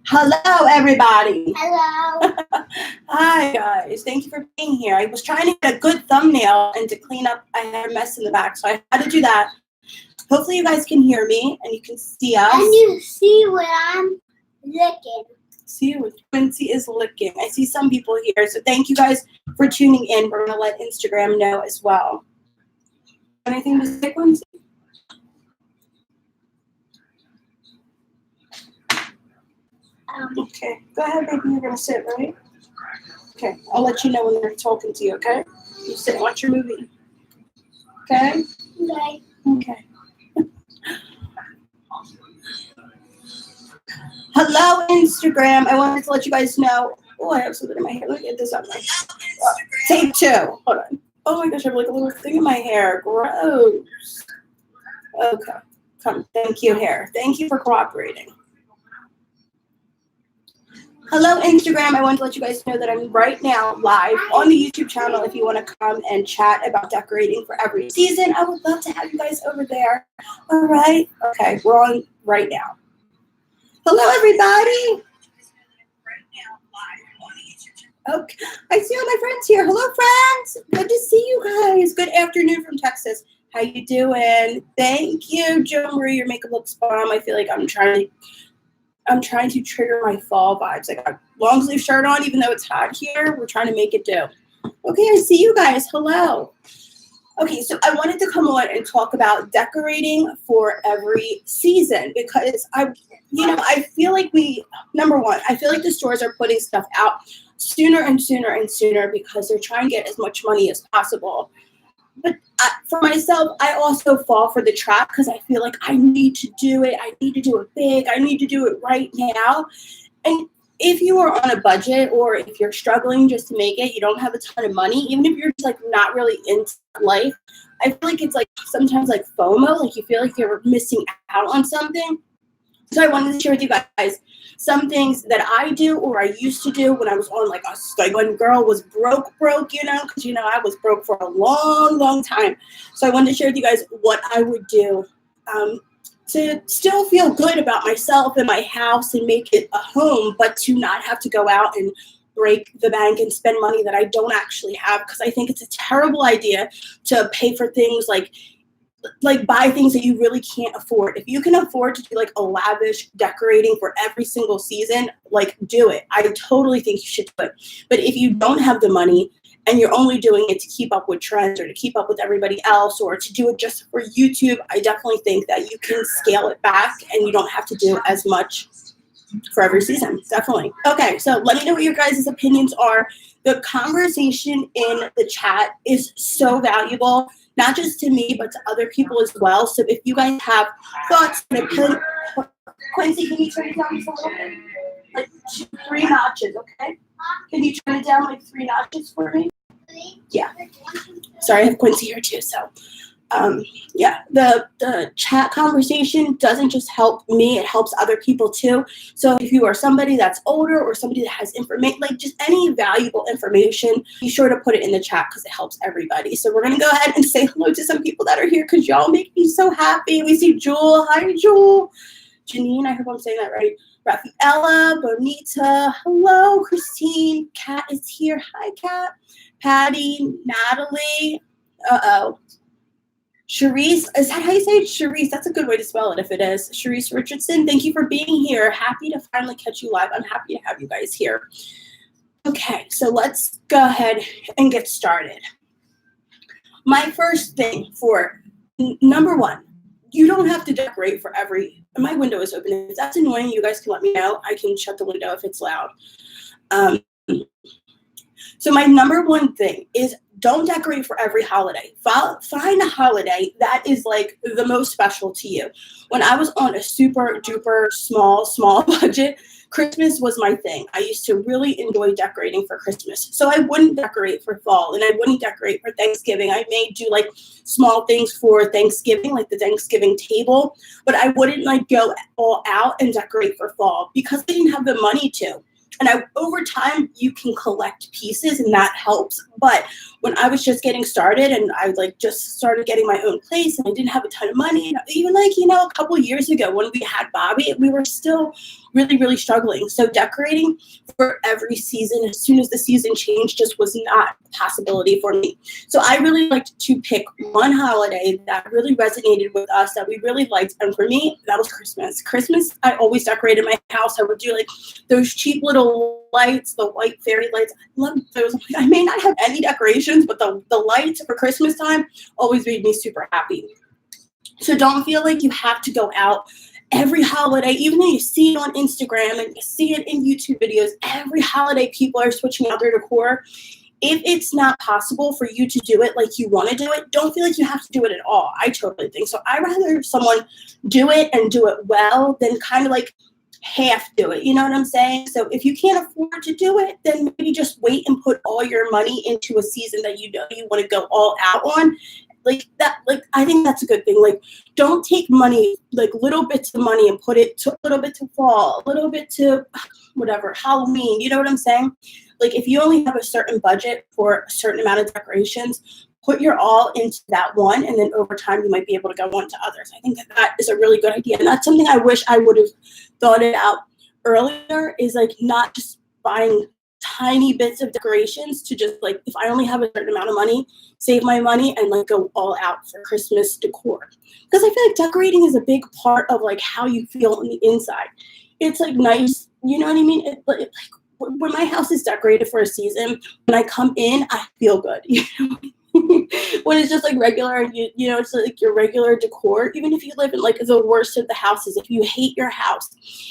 Hello, everybody. Hello. Hi, guys. Thank you for being here. I was trying to get a good thumbnail and to clean up. I had a mess in the back, so I had to do that. Hopefully, you guys can hear me and you can see us. And you see what I'm licking. See what Quincy is licking. I see some people here, so thank you guys for tuning in. We're going to let Instagram know as well. Anything to say, Quincy? Okay, go ahead, baby. You're gonna sit, right? Okay, I'll let you know when they're talking to you. Okay, you sit and watch your movie. Okay. Okay. Okay. Hello, Instagram. I wanted to let you guys know. Oh, I have something in my hair. Let me get this out. Take two. Hold on. Oh my gosh, I have like a little thing in my hair. Gross. Okay. Come. Thank you, hair. Thank you for cooperating. Hello, Instagram. I want to let you guys know that I'm right now live on the YouTube channel. If you want to come and chat about decorating for every season, I would love to have you guys over there. All right. Okay, we're on right now. Hello, everybody. Okay, I see all my friends here. Hello, friends. Good to see you guys. Good afternoon from Texas. How you doing? Thank you, Joe Marie. Your makeup looks bomb. I feel like I'm trying to trigger my fall vibes. I got a long sleeve shirt on, even though it's hot here. We're trying to make it do. Okay, I see you guys. Hello. Okay, so I wanted to come on and talk about decorating for every season because I feel like number one, I feel like the stores are putting stuff out sooner and sooner and sooner because they're trying to get as much money as possible. But for myself, I also fall for the trap because I feel like I need to do it. I need to do it big. I need to do it right now. And if you are on a budget or if you're struggling just to make it, you don't have a ton of money, even if you're just like not really into life, I feel like it's like sometimes like FOMO, like you feel like you're missing out on something. So I wanted to share with you guys some things that I do or I used to do when I was on like when girl was broke, because I was broke for a long, long time. So I wanted to share with you guys what I would do to still feel good about myself and my house and make it a home, but to not have to go out and break the bank and spend money that I don't actually have, because I think it's a terrible idea to pay for things like buy things that you really can't afford. If you can afford to do like a lavish decorating for every single season, like do it. I totally think you should do it. But if you don't have the money and you're only doing it to keep up with trends or to keep up with everybody else or to do it just for YouTube, I definitely think that you can scale it back and you don't have to do as much for every season. Definitely. Okay, so let me know what your guys' opinions are. The conversation in the chat is so valuable, not just to me, but to other people as well. So if you guys have thoughts, Quincy, can you turn it down just a little bit? Like 3 notches, okay? Can you turn it down like 3 notches for me? Yeah. Sorry, I have Quincy here too, so. The chat conversation doesn't just help me, it helps other people too. So if you are somebody that's older or somebody that has information, like just any valuable information, be sure to put it in the chat because it helps everybody. So we're going to go ahead and say hello to some people that are here because y'all make me so happy. We see Jewel. Hi, Jewel. Janine, I hope I'm saying that right. Rafaela, Bonita, hello, Christine. Kat is here. Hi, Kat. Patty, Natalie. Charisse, is that how you say it? Charisse, that's a good way to spell it if it is. Charisse Richardson, thank you for being here. Happy to finally catch you live. I'm happy to have you guys here. Okay, so let's go ahead and get started. My first thing for number one, you don't have to decorate for every, my window is open. If that's annoying, you guys can let me know. I can shut the window if it's loud. So my number one thing is don't decorate for every holiday. Find a holiday that is like the most special to you. When I was on a super duper small budget, Christmas was my thing. I used to really enjoy decorating for Christmas. So I wouldn't decorate for fall and I wouldn't decorate for Thanksgiving. I may do like small things for Thanksgiving, like the Thanksgiving table, but I wouldn't like go all out and decorate for fall because I didn't have the money to. And over time, you can collect pieces and that helps. But when I was just getting started and I just started getting my own place and I didn't have a ton of money, even a couple years ago when we had Bobby, we were still really, really struggling. So decorating for every season, as soon as the season changed, just was not a possibility for me. So I really liked to pick one holiday that really resonated with us, that we really liked. And for me, that was Christmas. Christmas, I always decorated my house. I would do like those cheap little lights, the white fairy lights. I love those. I may not have any decorations, but the lights for Christmas time always made me super happy. So don't feel like you have to go out every holiday, even though you see it on Instagram and you see it in YouTube videos. Every holiday people are switching out their decor. If it's not possible for you to do it like you want to do it, don't feel like you have to do it at all. I totally think so. I'd rather someone do it and do it well than kind of like half do it. You know what I'm saying? So if you can't afford to do it, then maybe just wait and put all your money into a season that you know you want to go all out on. Like that, like I think that's a good thing. Like, don't take money, like little bits of money, and put it to a little bit to fall, a little bit to whatever, Halloween. You know what I'm saying? Like, if you only have a certain budget for a certain amount of decorations, put your all into that one, and then over time you might be able to go on to others. I think that is a really good idea, and that's something I wish I would have thought it out earlier. Is like not just buying tiny bits of decorations to just like, if I only have a certain amount of money, save my money and like go all out for Christmas decor. Because I feel like decorating is a big part of like how you feel on the inside. It's like nice, you know what I mean? Like when my house is decorated for a season, when I come in, I feel good. You know? When it's just like regular, you know, it's like your regular decor. Even if you live in like the worst of the houses, if you hate your house,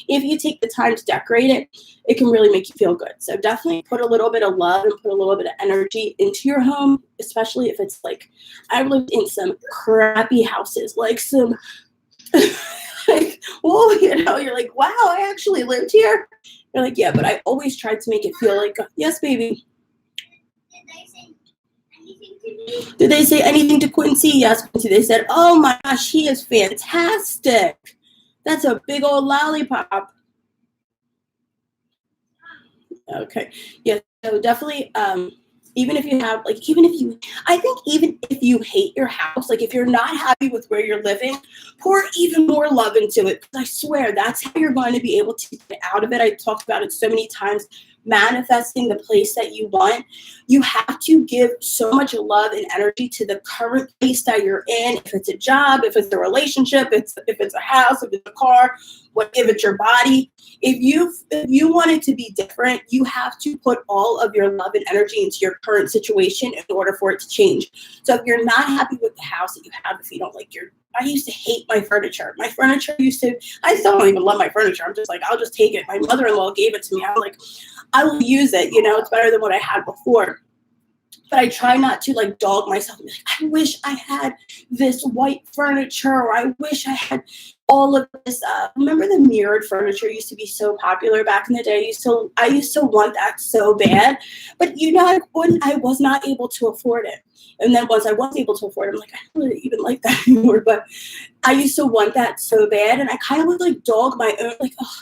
if you take the time to decorate it, it can really make you feel good. So definitely put a little bit of love and put a little bit of energy into your home, especially if it's like, I've lived in some crappy houses, like some, like, whoa, you know, you're like, wow, I actually lived here. You're like, yeah, but I always tried to make it feel like, yes, baby. Did they say anything to Quincy? Yes, Quincy. They said, oh my gosh, he is fantastic. That's a big old lollipop. Okay. Yeah, so definitely, even if you have, like, I think even if you hate your house, like if you're not happy with where you're living, pour even more love into it. Because I swear, that's how you're going to be able to get out of it. I talked about it so many times. Manifesting the place that you want, you have to give so much love and energy to the current place that you're in. If it's a job, if it's a relationship, if it's a house, if it's a car, if it's your body. If you want it to be different, you have to put all of your love and energy into your current situation in order for it to change. So if you're not happy with the house that you have, if you don't like I used to hate my furniture. My furniture I still don't even love my furniture. I'm just like, I'll just take it. My mother-in-law gave it to me. I'm like, I will use it, you know, it's better than what I had before. But I try not to like dog myself and be like, I wish I had this white furniture, or I wish I had all of this. Remember the mirrored furniture used to be so popular back in the day? I used to want that so bad. But you know, I was not able to afford it. And then once I was able to afford it, I'm like, I don't really even like that anymore. But I used to want that so bad, and I kind of would like dog my own,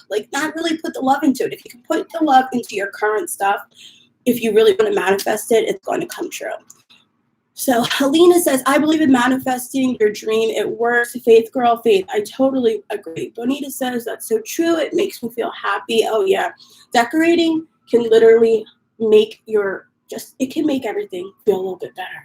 like not really put the love into it. If you can put the love into your current stuff, if you really want to manifest it, it's going to come true. So Helena says, I believe in manifesting your dream. It works. Faith, girl, faith. I totally agree. Bonita says, that's so true. It makes me feel happy. Oh yeah. Decorating can literally make it can make everything feel a little bit better.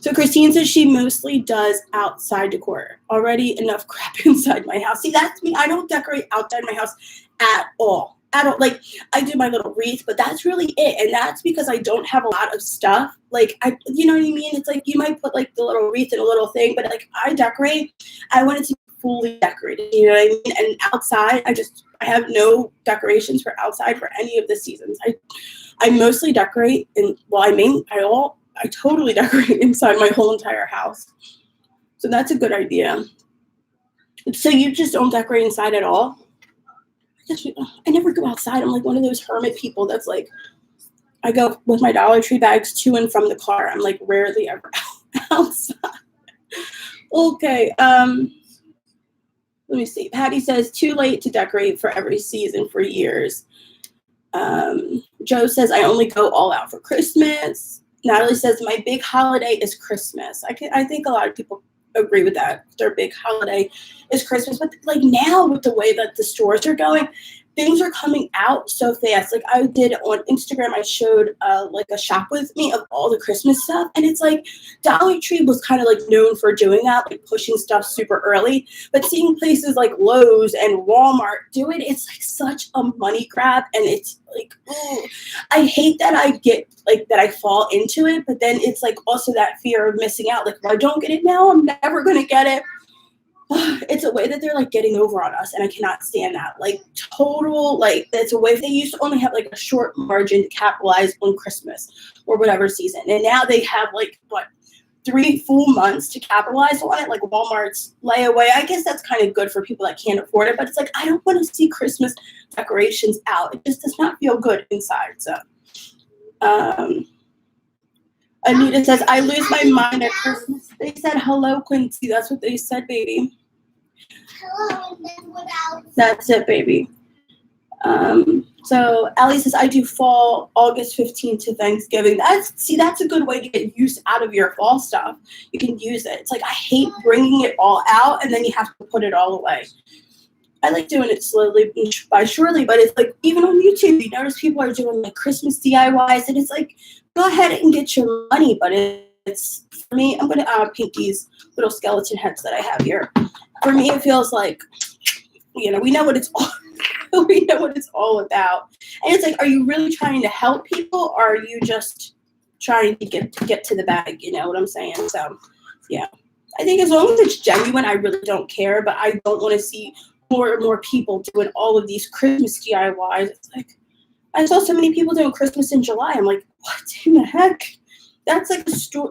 So Christine says she mostly does outside decor. Already enough crap inside my house. See, that's me. I don't decorate outside my house at all. Like, I do my little wreath, but that's really it. And that's because I don't have a lot of stuff. Like, you know what I mean? It's like you might put like the little wreath in a little thing, but like I decorate, I want it to be fully decorated. You know what I mean? And outside, I have no decorations for outside for any of the seasons. I mostly decorate, and I totally decorate inside my whole entire house. So that's a good idea. So you just don't decorate inside at all? I never go outside. I'm like one of those hermit people that's like, I go with my Dollar Tree bags to and from the car. I'm like rarely ever outside. Okay. Let me see. Patty says, too late to decorate for every season for years. Joe says, I only go all out for Christmas. Natalie says, my big holiday is Christmas. I think a lot of people agree with that. Their big holiday is Christmas. But like now with the way that the stores are going, things are coming out so fast. Like I did on Instagram, I showed like a shop with me of all the Christmas stuff. And it's like Dollar Tree was kind of like known for doing that, like pushing stuff super early. But seeing places like Lowe's and Walmart do it, it's like such a money grab. And it's like, ooh, I hate that I get like that I fall into it. But then it's like also that fear of missing out. Like if I don't get it now, I'm never going to get it. It's a way that they're like getting over on us, and I cannot stand that. Like total, like it's a way they used to only have like a short margin to capitalize on Christmas or whatever season, and now they have like what 3 full months to capitalize on it. Like Walmart's layaway. I guess that's kind of good for people that can't afford it, but it's like I don't want to see Christmas decorations out. It just does not feel good inside. So, Anita says, I lose my mind at Christmas. They said, hello, Quincy. That's what they said, baby. Hello, and then what else? That's it, baby. So Allie says, I do fall August 15th to Thanksgiving. That's a good way to get use out of your fall stuff. You can use it. It's like, I hate bringing it all out and then you have to put it all away. I like doing it slowly by surely, but it's like, even on YouTube, you notice people are doing like Christmas DIYs, and it's like, go ahead and get your money, but it's, for me, I'm going to paint these little skeleton heads that I have here. For me, it feels like, we know what it's all, we know what it's all about. And it's like, are you really trying to help people, or are you just trying to get to the bag? You know what I'm saying? So, yeah. I think as long as it's genuine, I really don't care, but I don't want to see more and more people doing all of these Christmas DIYs. It's like, I saw so many people doing Christmas in July. I'm like, what in the heck? That's like a store.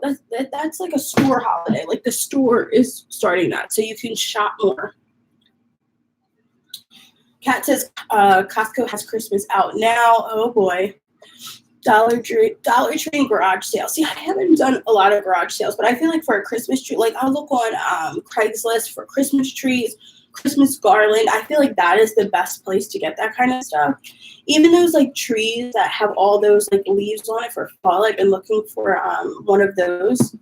That's like a store holiday. Like the store is starting that, so you can shop more. Kat says Costco has Christmas out now. Oh boy. Dollar Tree and garage sales. See, I haven't done a lot of garage sales, but I feel like for a Christmas tree, like I'll look on Craigslist for Christmas trees, Christmas garland. I feel like that is the best place to get that kind of stuff. Even those like trees that have all those like leaves on it for fall, I've been looking for one of those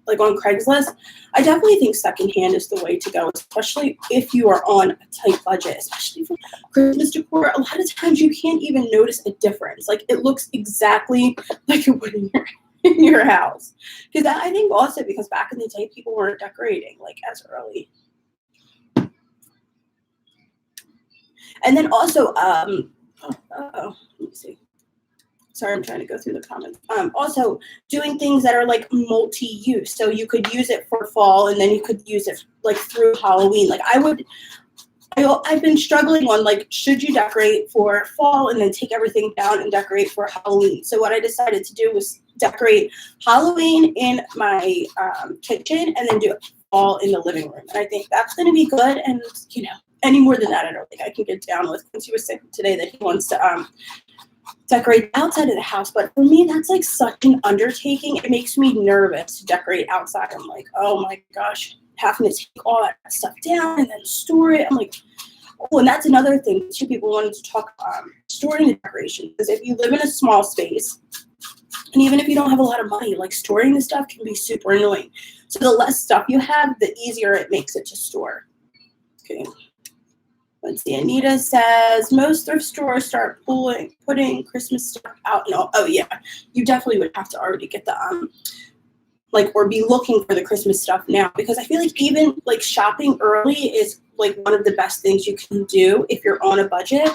like on Craigslist. I definitely think secondhand is the way to go, especially if you are on a tight budget, especially for Christmas decor. A lot of times you can't even notice a difference. Like it looks exactly like it would in your house. Because I think also because back in the day, people weren't decorating like as early. And then also, let me see. Sorry, I'm trying to go through the comments. Also, doing things that are like multi-use. So you could use it for fall, and then you could use it like through Halloween. Like I've been struggling on like, should you decorate for fall and then take everything down and decorate for Halloween? So what I decided to do was decorate Halloween in my kitchen and then do it fall in the living room. And I think that's going to be good. And any more than that, I don't think I can get down with. Because he was saying today that he wants to decorate outside of the house, but for me that's like such an undertaking. It makes me nervous to decorate outside. I'm like, oh my gosh, having to take all that stuff down and then store it. I'm like, oh, and that's another thing too. People wanted to talk storing the decorations, because if you live in a small space, and even if you don't have a lot of money, like storing the stuff can be super annoying. So the less stuff you have, the easier it makes it to store. Okay. Let's see. Anita says most thrift stores start putting Christmas stuff out. No, oh yeah, you definitely would have to already get the or be looking for the Christmas stuff now, because I feel like even like shopping early is like one of the best things you can do if you're on a budget.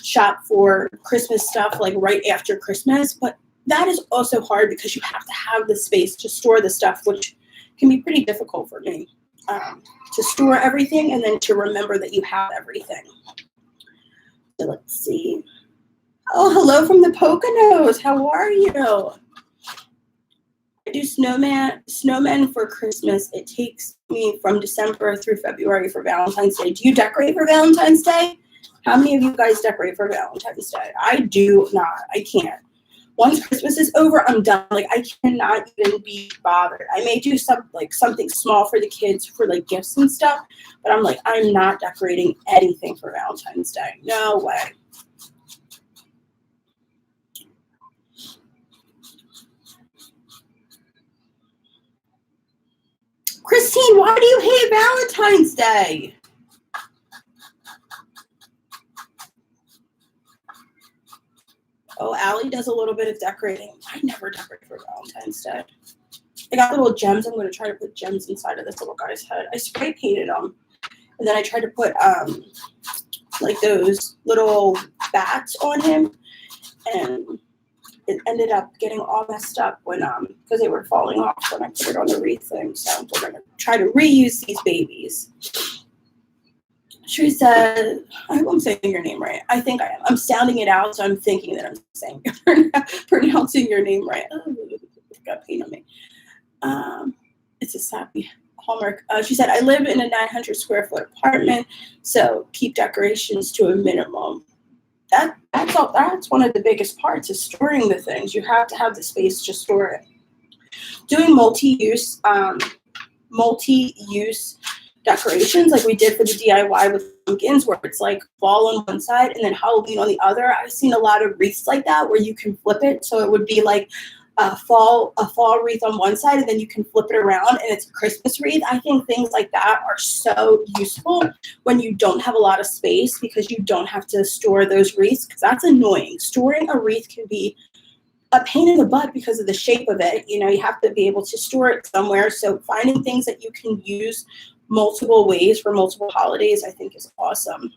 Shop for Christmas stuff like right after Christmas, but that is also hard because you have to have the space to store the stuff, which can be pretty difficult for me. To store everything and then to remember that you have everything. So let's see. Oh, hello from the Poconos. How are you? I do snowmen for Christmas. It takes me from December through February for Valentine's Day. Do you decorate for Valentine's Day? How many of you guys decorate for Valentine's Day? I do not. I can't. Once Christmas is over, I'm done. Like I cannot even be bothered. I may do something small for the kids for like gifts and stuff, but I'm like, I'm not decorating anything for Valentine's Day. No way. Christine, why do you hate Valentine's Day? Oh, Allie does a little bit of decorating. I never decorate for Valentine's Day. I got little gems. I'm going to try to put gems inside of this little guy's head. I spray painted them. And then I tried to put like those little bats on him. And it ended up getting all messed up when because they were falling off when I put it on the wreath thing. So we're going to try to reuse these babies. She said, I hope I'm saying your name right. I think I am. I'm sounding it out, so I'm thinking that I'm saying pronouncing your name right. Oh, got pain on me. It's a sappy hallmark. She said, I live in a 900 square foot apartment, so keep decorations to a minimum. That's one of the biggest parts is storing the things. You have to have the space to store it. Doing multi-use decorations like we did for the DIY with pumpkins where it's like fall on one side and then Halloween on the other. I've seen a lot of wreaths like that where you can flip it. So it would be like a fall wreath on one side and then you can flip it around and it's a Christmas wreath. I think things like that are so useful when you don't have a lot of space because you don't have to store those wreaths because that's annoying. Storing a wreath can be a pain in the butt because of the shape of it. You know, you have to be able to store it somewhere. So finding things that you can use multiple ways for multiple holidays, I think is awesome.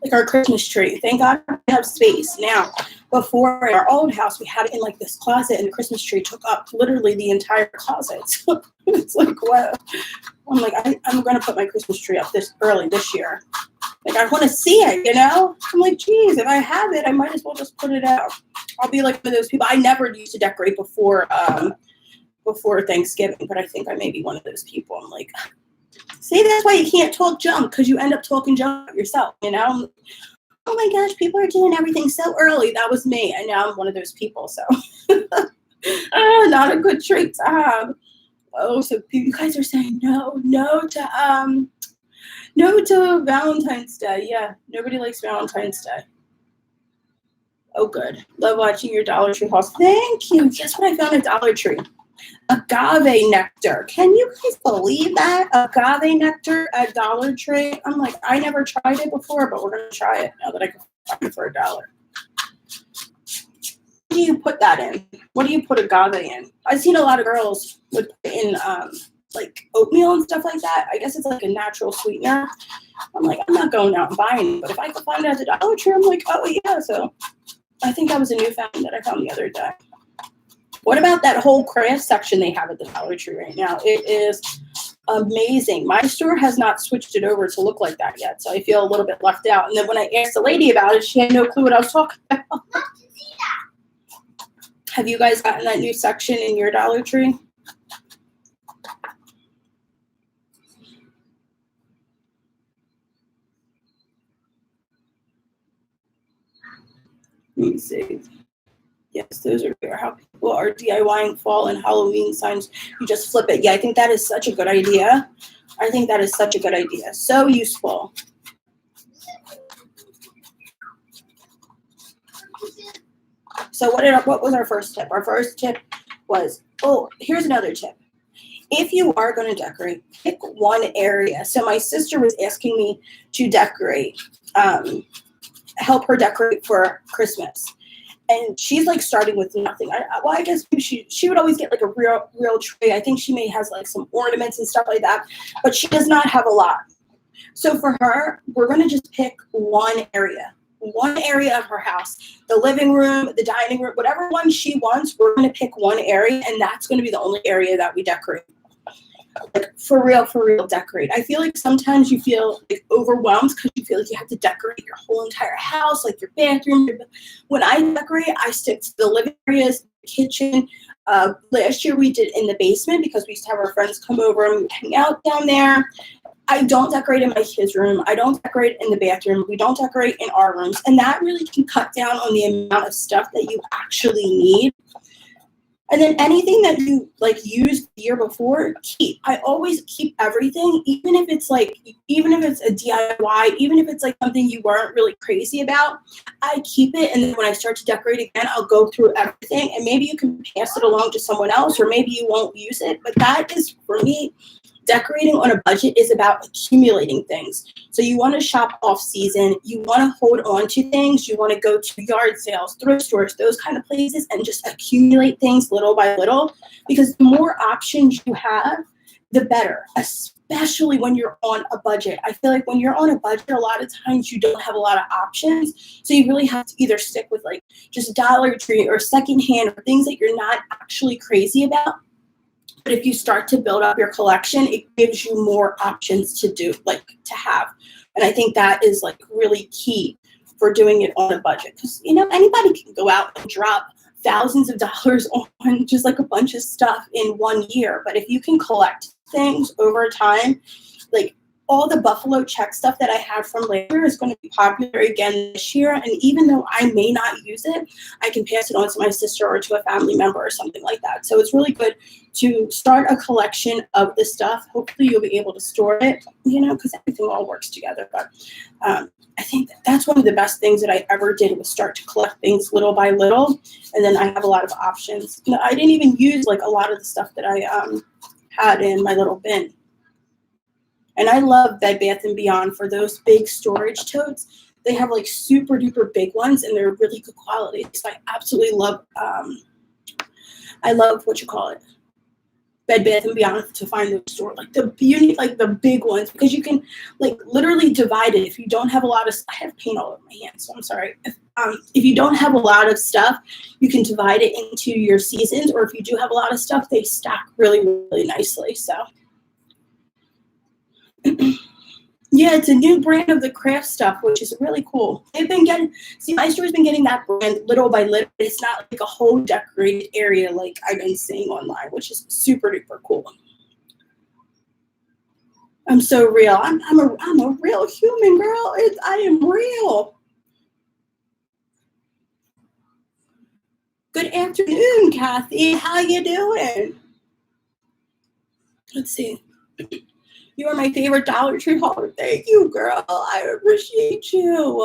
Like our Christmas tree. Thank God we have space. Now, before in our old house, we had it in like this closet and the Christmas tree took up literally the entire closet. So it's like, wow. I'm like, I'm going to put my Christmas tree up this early this year. Like, I want to see it, you know? I'm like, geez, if I have it, I might as well just put it out. I'll be like one of those people. I never used to decorate before Thanksgiving, but I think I may be one of those people. I'm like, see, that's why you can't talk junk because you end up talking junk yourself, you know? Oh my gosh, people are doing everything so early. That was me, and now I'm one of those people, so. Not a good trait to have. Oh, so you guys are saying no to Valentine's Day. Yeah, nobody likes Valentine's Day. Oh, good. Love watching your Dollar Tree hauls. Thank you. Guess what I found at Dollar Tree? Agave nectar. Can you guys believe that? Agave nectar at Dollar Tree. I'm like, I never tried it before, but we're going to try it now that I can find it for $1. What do you put that in? What do you put agave in? I've seen a lot of girls would put in like oatmeal and stuff like that. I guess it's like a natural sweetener. I'm like, I'm not going out and buying it, but if I could find it at the Dollar Tree, I'm like, oh yeah. So I think that was a new found that I found the other day. What about that whole craft section they have at the Dollar Tree right now? It is amazing. My store has not switched it over to look like that yet, so I feel a little bit left out. And then when I asked the lady about it, she had no clue what I was talking about. Have you guys gotten that new section in your Dollar Tree? Let me see. Yes, those are how people are DIYing fall and Halloween signs. You just flip it. Yeah, I think that is such a good idea. I think that is such a good idea. So useful. So what was our first tip? Our first tip was, oh, here's another tip. If you are going to decorate, pick one area. So my sister was asking me to decorate, help her decorate for Christmas. And she's like starting with nothing. I guess she would always get like a real tray. I think she may has like some ornaments and stuff like that, but she does not have a lot. So for her, we're going to just pick one area of her house, the living room, the dining room, whatever one she wants. We're going to pick one area, and that's going to be the only area that we decorate. Like for real decorate. I feel like sometimes you feel like overwhelmed because you feel like you have to decorate your whole entire house, like your bathroom. When I decorate, I stick to the living areas, the kitchen. Last year we did in the basement because we used to have our friends come over and hang out down there. I don't decorate in my kids' room. I don't decorate in the bathroom. We don't decorate in our rooms. And that really can cut down on the amount of stuff that you actually need. And then anything that you like used the year before, keep. I always keep everything, even if it's a DIY, even if it's like something you weren't really crazy about, I keep it. And then when I start to decorate again, I'll go through everything, and maybe you can pass it along to someone else, or maybe you won't use it. But that is, for me, decorating on a budget is about accumulating things. So you want to shop off season, you want to hold on to things, you want to go to yard sales, thrift stores, those kind of places, and just accumulate things little by little, because the more options you have, the better, especially when you're on a budget. I feel like when you're on a budget, a lot of times you don't have a lot of options. So you really have to either stick with like just Dollar Tree or Secondhand or things that you're not actually crazy about. But if you start to build up your collection, it gives you more options to have. And I think that is like really key for doing it on a budget. Because, anybody can go out and drop thousands of dollars on just like a bunch of stuff in 1 year. But if you can collect things over time, like all the Buffalo check stuff that I had from last year is going to be popular again this year. And even though I may not use it, I can pass it on to my sister or to a family member or something like that. So it's really good to start a collection of the stuff. Hopefully you'll be able to store it, because everything all works together. But I think that's one of the best things that I ever did, was start to collect things little by little. And then I have a lot of options. I didn't even use like a lot of the stuff that I had in my little bin. And I love Bed Bath & Beyond for those big storage totes. They have like super duper big ones, and they're really good quality. So I absolutely love, Bed Bath & Beyond, to find those stores. Like you need like the big ones, because you can like literally divide it. If you don't have a lot of, I have paint all over my hands, so I'm sorry. If you don't have a lot of stuff, you can divide it into your seasons. Or if you do have a lot of stuff, they stack really, really nicely. So. Yeah, it's a new brand of the craft stuff, which is really cool. My store's been getting that brand little by little. It's not like a whole decorated area like I've been seeing online, which is super duper cool. I'm so real. I'm a real human, girl. I am real. Good afternoon, Kathy. How you doing? Let's see. You are my favorite Dollar Tree hauler. Thank you, girl. I appreciate you.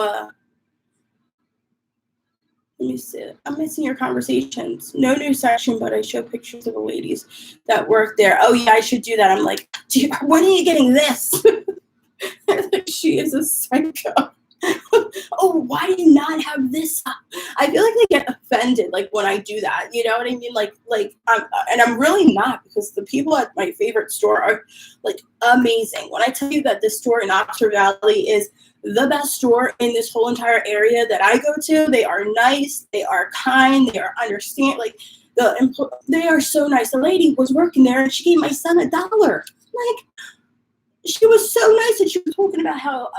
Let me see. I'm missing your conversations. No new section, but I show pictures of the ladies that work there. Oh, yeah, I should do that. I'm like, when are you getting this? She is a psycho. Oh, why do you not have this? I feel like they get offended, like when I do that. You know what I mean? And I'm really not, because the people at my favorite store are like amazing. When I tell you that this store in Oxford Valley is the best store in this whole entire area that I go to, they are nice, they are kind, they are understanding. Like they are so nice. The lady was working there, and she gave my son $1. Like, she was so nice, and she was talking about how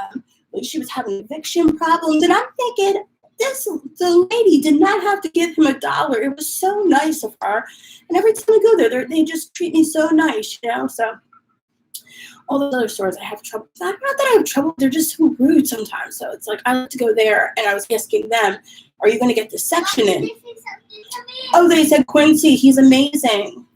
she was having eviction problems, and I'm thinking, the lady did not have to give him $1. It was so nice of her. And every time I go there, they just treat me so nice, So all those other stores I have trouble with. Not that I have trouble, they're just so rude sometimes. So it's like, I like to go there, and I was asking them, are you going to get this section in? Oh, they said Quincy, he's amazing.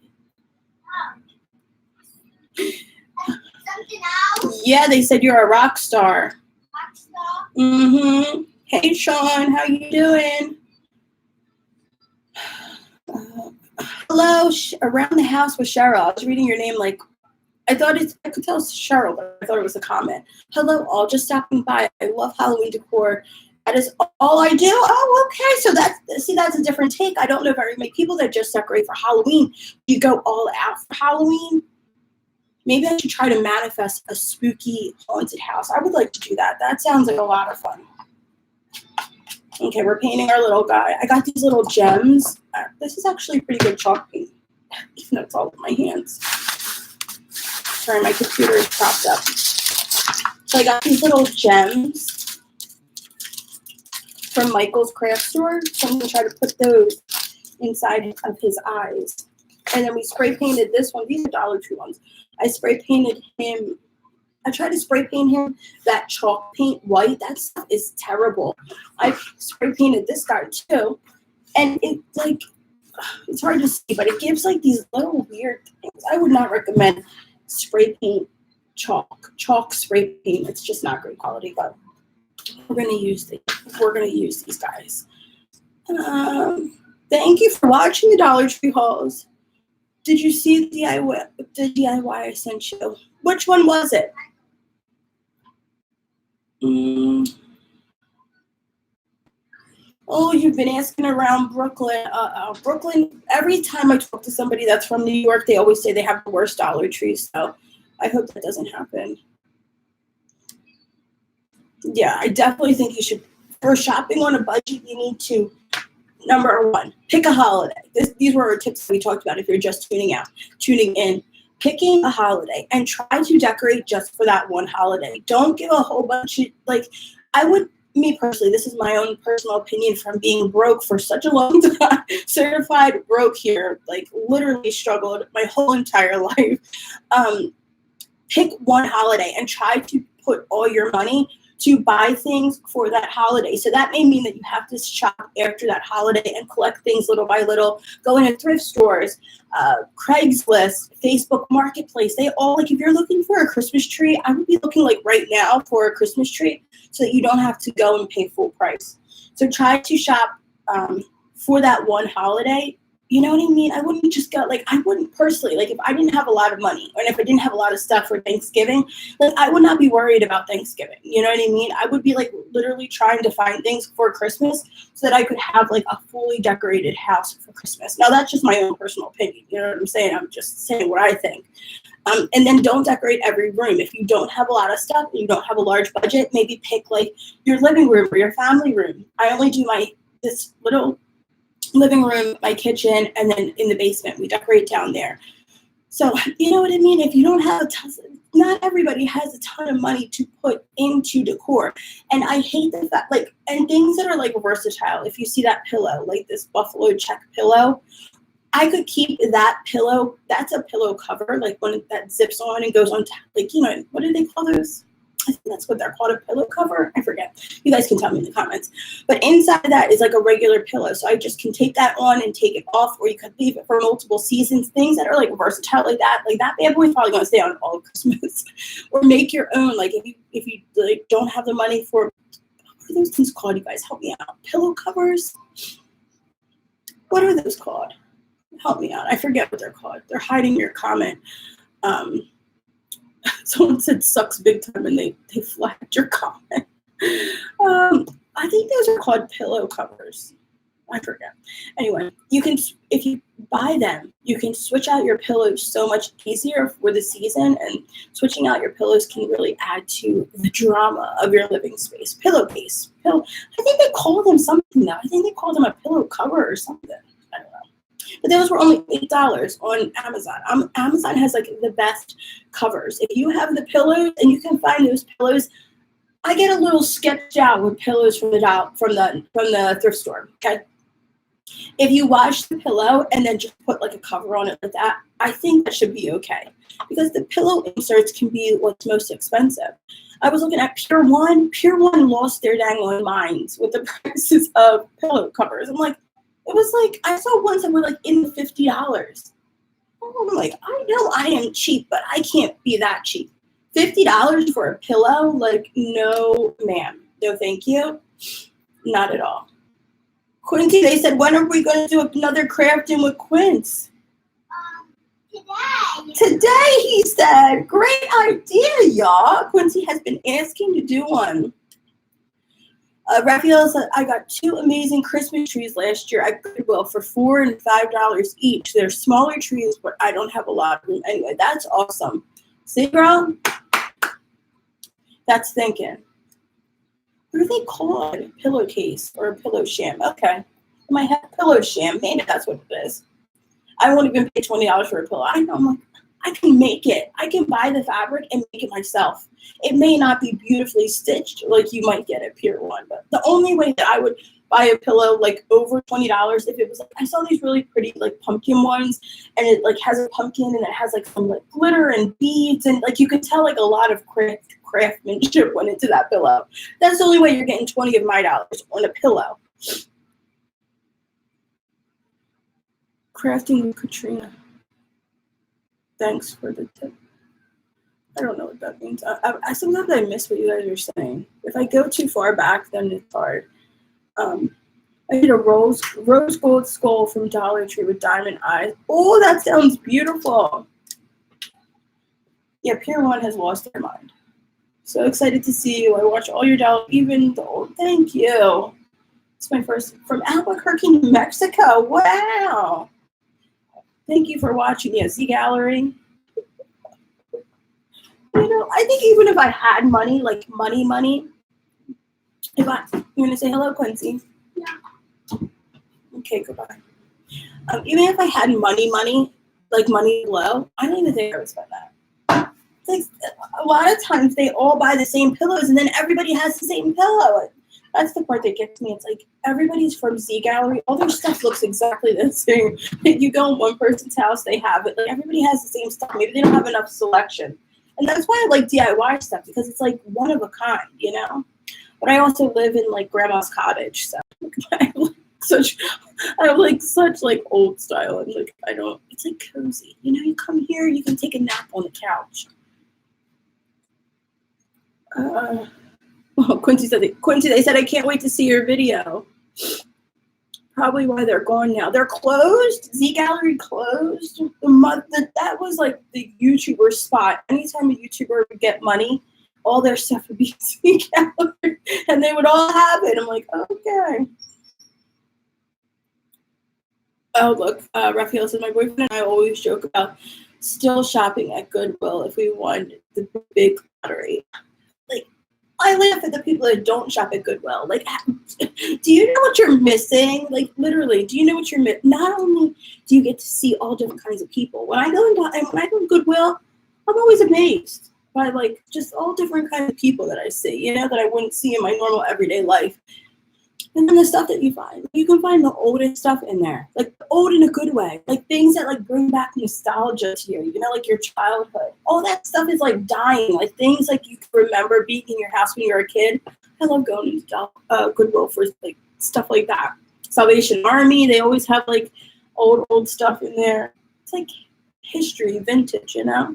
Something else? Yeah, they said you're a rock star. Rock star? Mm-hmm. Hey, Sean, how you doing? Hello, around the house with Cheryl. I was reading your name like, I could tell it's Cheryl, but I thought it was a comment. Hello, all, just stopping by. I love Halloween decor. That is all I do. Oh, okay. So that's a different take. I don't know very many people that just decorate for Halloween. You go all out for Halloween. Maybe I should try to manifest a spooky haunted house. I would like to do that. That sounds like a lot of fun. Okay, we're painting our little guy. I got these little gems. This is actually pretty good chalk paint, even though it's all in my hands. Sorry, my computer is propped up. So I got these little gems from Michael's craft store. So I'm going to try to put those inside of his eyes. And then we spray painted this one. These are Dollar Tree ones. I spray painted him. I tried to spray paint him that chalk paint white. That stuff is terrible. I spray painted this guy too. And it like, it's hard to see, but it gives like these little weird things. I would not recommend spray paint chalk spray paint. It's just not great quality, but we're gonna use these guys. Thank you for watching the Dollar Tree hauls. Did you see the DIY I sent you? Which one was it? Oh, you've been asking around Brooklyn. Brooklyn, every time I talk to somebody that's from New York, they always say they have the worst Dollar Trees. So I hope that doesn't happen. Yeah, I definitely think you should, for shopping on a budget, you need to, number one, pick a holiday. These were our tips that we talked about if you're just tuning in. Picking a holiday and try to decorate just for that one holiday. Don't give a whole bunch of, me personally, this is my own personal opinion from being broke for such a long time, certified broke here, like literally struggled my whole entire life. Pick one holiday and try to put all your money to buy things for that holiday. So that may mean that you have to shop after that holiday and collect things little by little, go into thrift stores, Craigslist, Facebook Marketplace. They all, like, if you're looking for a Christmas tree, I would be looking like right now for a Christmas tree so that you don't have to go and pay full price. So try to shop for that one holiday. You know what I mean? I wouldn't just go, I wouldn't personally, if I didn't have a lot of money and if I didn't have a lot of stuff for Thanksgiving, I would not be worried about Thanksgiving. You know what I mean? I would be literally trying to find things for Christmas so that I could have a fully decorated house for Christmas. Now that's just my own personal opinion. You know what I'm saying? I'm just saying what I think. And then don't decorate every room. If you don't have a lot of stuff and you don't have a large budget, maybe pick your living room or your family room. I only do this little living room, my kitchen, and then in the basement we decorate down there. So you know what I mean? If you don't have not everybody has a ton of money to put into decor, and I hate the fact and things that are versatile. If you see that pillow, this buffalo check pillow, I could keep that pillow. That's a pillow cover, one that zips on and goes on top. What do they call those? I think that's what they're called, a pillow cover. I forget. You guys can tell me in the comments. But inside that is a regular pillow. So I just can take that on and take it off, or you could leave it for multiple seasons. Things that are versatile like that. That bad boy is probably going to stay on all Christmas. Or make your own. If you don't have the money for, what are those things called? You guys help me out. Pillow covers? What are those called? Help me out. I forget what they're called. They're hiding your comment. Someone said sucks big time and they flagged your comment. I think those are called pillow covers. I forget. Anyway, if you buy them, you can switch out your pillows so much easier for the season, and switching out your pillows can really add to the drama of your living space. Pillowcase. I think they call them something now. I think they call them a pillow cover or something. I don't know. But those were only $8 on Amazon. Amazon has the best covers. If you have the pillows and you can find those pillows, I get a little sketched out with pillows from the thrift store. Okay, if you wash the pillow and then just put a cover on it like that, I think that should be okay, because the pillow inserts can be what's most expensive. I was looking at Pier 1. Pier 1 lost their dang on minds with the prices of pillow covers. I'm it was I saw ones that were in the $50. I'm I know I am cheap, but I can't be that cheap. $50 for a pillow? No, ma'am. No, thank you. Not at all. Quincy, they said, when are we going to do another crafting with Quince? Today. Today, he said. Great idea, y'all. Quincy has been asking to do one. Raphael said, I got 2 amazing Christmas trees last year at Goodwill for $4 and $5 each. They're smaller trees, but I don't have a lot of room. Anyway, that's awesome. See, girl? That's thinking. What are they called? Pillowcase or a pillow sham. Okay. I might have a pillow sham. Maybe that's what it is. I won't even pay $20 for a pillow. I know. I can make it. I can buy the fabric and make it myself. It may not be beautifully stitched like you might get at Pier 1, but the only way that I would buy a pillow over $20 if it was I saw these really pretty pumpkin ones, and it has a pumpkin and it has some glitter and beads, and you could tell a lot of craftsmanship went into that pillow. That's the only way you're getting 20 of my dollars on a pillow. Crafting with Katrina. Thanks for the tip. I don't know what that means. I sometimes I miss what you guys are saying. If I go too far back, then it's hard. I did a rose gold skull from Dollar Tree with diamond eyes. Oh, that sounds beautiful. Yeah, Pier 1 has lost their mind. So excited to see you. I watch all your dollar, even the old. Thank you. It's my first from Albuquerque, New Mexico. Wow. Thank you for watching. Yeah, Z Gallery. You know, I think even if I had money, like money, you're gonna say hello, Quincy? Yeah. Okay, goodbye. Even if I had money, like money low, I don't even think I would spend that. It's like a lot of times they all buy the same pillows and then everybody has the same pillow. That's the part that gets me. It's like everybody's from Z Gallery. All their stuff looks exactly the same. You go in one person's house, they have it. Like everybody has the same stuff. Maybe they don't have enough selection. And that's why I like DIY stuff, because it's like one of a kind, you know? But I also live in like grandma's cottage, so I have such old style, and like it's like cozy. You know, you come here, you can take a nap on the couch. Quincy, they said I can't wait to see your video. Probably why they're gone now. They're closed. Z Gallery closed. That was like the YouTuber spot. Anytime a YouTuber would get money, all their stuff would be Z Gallery, and they would all have it. I'm like, okay. Oh, look, Raphael said, my boyfriend and I always joke about still shopping at Goodwill if we won the big lottery. Like, I laugh at the people that don't shop at Goodwill. Like, do you know what you're missing? Like, literally, do you know what you're missing? Not only do you get to see all different kinds of people. When I go to Goodwill, I'm always amazed by like just all different kinds of people that I see, you know, that I wouldn't see in my normal everyday life. And then the stuff that you can find the oldest stuff in there, like old in a good way, like things that like bring back nostalgia to you, you know, like your childhood. All that stuff is like dying, like things like you can remember being in your house when you were a kid. I love going to Goodwill for like stuff like that. Salvation Army, they always have like old stuff in there. It's like history, vintage, you know.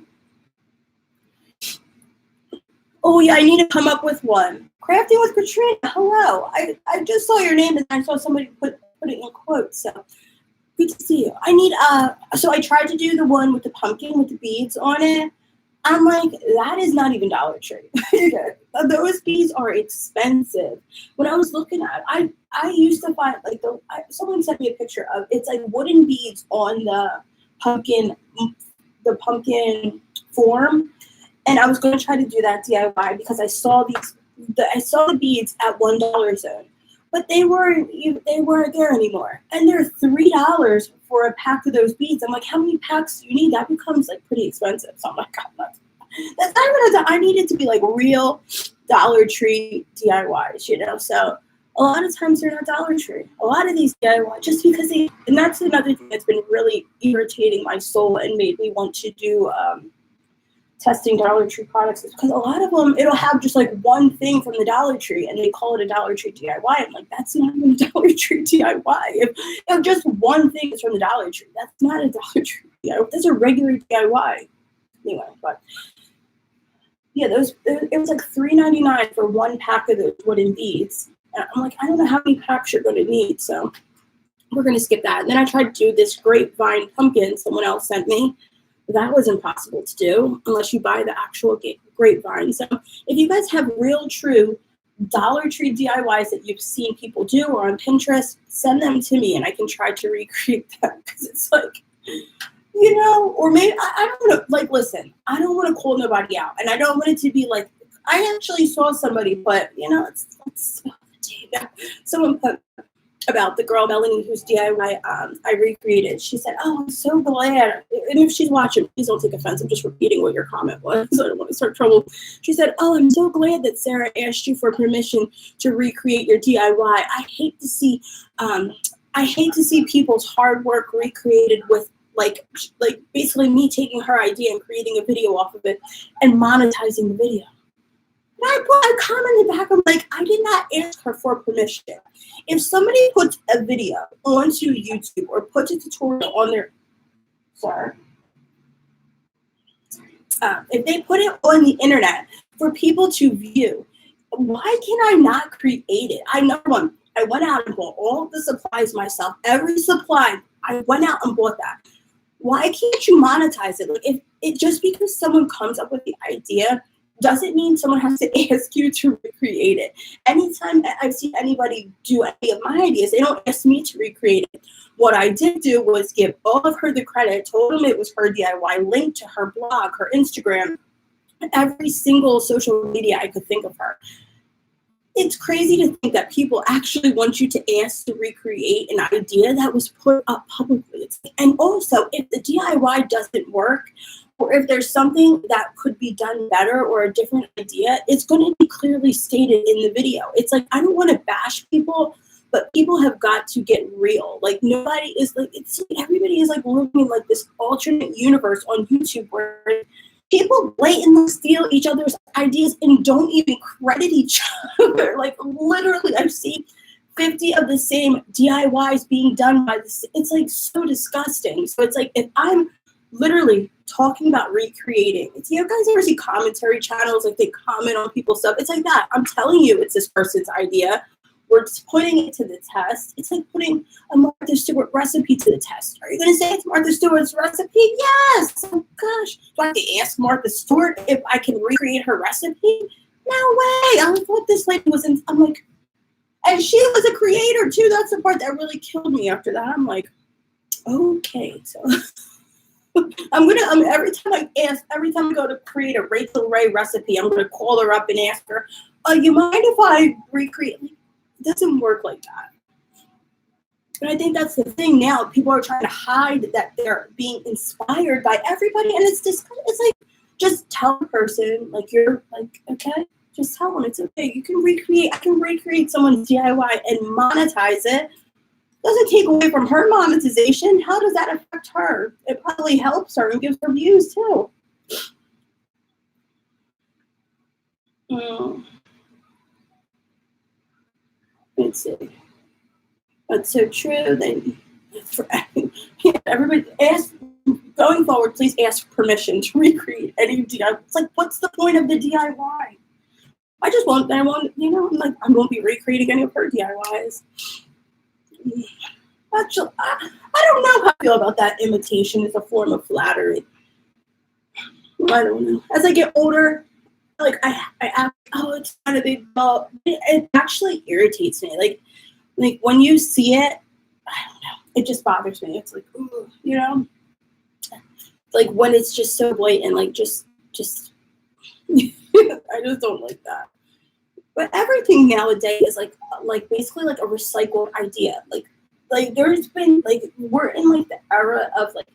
Oh yeah, I need to come up with one. Crafting with Katrina. Hello. I just saw your name and I saw somebody put it in quotes. So good to see you. I need so I tried to do the one with the pumpkin with the beads on it. I'm like, that is not even Dollar Tree. Those beads are expensive. When I was looking at it, I used to find like someone sent me a picture of it's like wooden beads on the pumpkin form. And I was going to try to do that DIY because I saw the beads at $1 zone, but they weren't there anymore. And they're $3 for a pack of those beads. I'm like, how many packs do you need? That becomes like pretty expensive. So I'm like, God, that's not even I need it to be like real Dollar Tree DIYs, you know. So a lot of times they're not Dollar Tree. A lot of these DIY just because and that's another thing that's been really irritating my soul and made me want to do testing Dollar Tree products is because a lot of them, it'll have just like one thing from the Dollar Tree and they call it a Dollar Tree DIY. I'm like, that's not even a Dollar Tree DIY. If just one thing is from the Dollar Tree, that's not a Dollar Tree DIY. That's a regular DIY. Anyway, but yeah, it was like $3.99 for one pack of those wooden beads. And I'm like, I don't know how many packs you're going to need, so we're going to skip that. And then I tried to do this grapevine pumpkin someone else sent me. That was impossible to do unless you buy the actual grapevine. So if you guys have real, true Dollar Tree DIYs that you've seen people do or on Pinterest, send them to me and I can try to recreate them because it's like, you know, or maybe I don't want to, like, listen, I don't want to call nobody out and I don't want it to be like, I actually saw somebody put, you know, someone put about the girl Melanie whose DIY I recreated. She said, "Oh, I'm so glad." And if she's watching, please don't take offense. I'm just repeating what your comment was. So I don't want to start trouble. She said, "Oh, I'm so glad that Sarah asked you for permission to recreate your DIY. I hate to see people's hard work recreated with like basically me taking her idea and creating a video off of it and monetizing the video." I commented back, I'm like, I did not ask her for permission. If somebody puts a video onto YouTube or puts a tutorial on their, if they put it on the internet for people to view, why can I not create it? I went out and bought all the supplies myself. Every supply, I went out and bought that. Why can't you monetize it? Like, if it just because someone comes up with the idea doesn't mean someone has to ask you to recreate it. Anytime I've seen anybody do any of my ideas, they don't ask me to recreate it. What I did do was give all of her the credit, told them it was her DIY, linked to her blog, her Instagram, every single social media I could think of her. It's crazy to think that people actually want you to ask to recreate an idea that was put up publicly. And also, if the DIY doesn't work, or if there's something that could be done better or a different idea, it's going to be clearly stated in the video. It's like, I don't want to bash people, but people have got to get real. Like, nobody is like, it's everybody is like living in like this alternate universe on YouTube where people blatantly steal each other's ideas and don't even credit each other. Like, literally, I've seen 50 of the same DIYs being done by this. It's like so disgusting. So it's like, if I'm literally talking about recreating, it's, you guys ever see commentary channels, like they comment on people's stuff? It's like that. I'm telling you, it's this person's idea. We're just putting it to the test. It's like putting a Martha Stewart recipe to the test. Are you going to say it's Martha Stewart's recipe? Yes. Oh, gosh. Do I have to ask Martha Stewart if I can recreate her recipe? No way. I thought this lady was in. I'm like, and she was a creator too. That's the part that really killed me after that. I'm like, okay. So every time I go to create a Rachel Ray recipe, I'm going to call her up and ask her, you mind if I recreate? It doesn't work like that. But I think that's the thing now. People are trying to hide that they're being inspired by everybody. And it's like, just tell a person, like, you're like, okay, just tell them it's okay. I can recreate someone's DIY and monetize it. Doesn't take away from her monetization. How does that affect her? It probably helps her and gives her views too. Let's see. That's so true. Then, everybody ask. Going forward, please ask permission to recreate any DIY. It's like, what's the point of the DIY? I won't be recreating any of her DIYs. Actually, I don't know how I feel about that. Imitation is a form of flattery. I don't know. As I get older, like I act, oh, it's not a big deal. It actually irritates me. Like when you see it, I don't know. It just bothers me. It's like, ooh, you know, like when it's just so blatant, like just I just don't like that. But everything nowadays is like basically like a recycled idea. Like there's been we're in like the era of like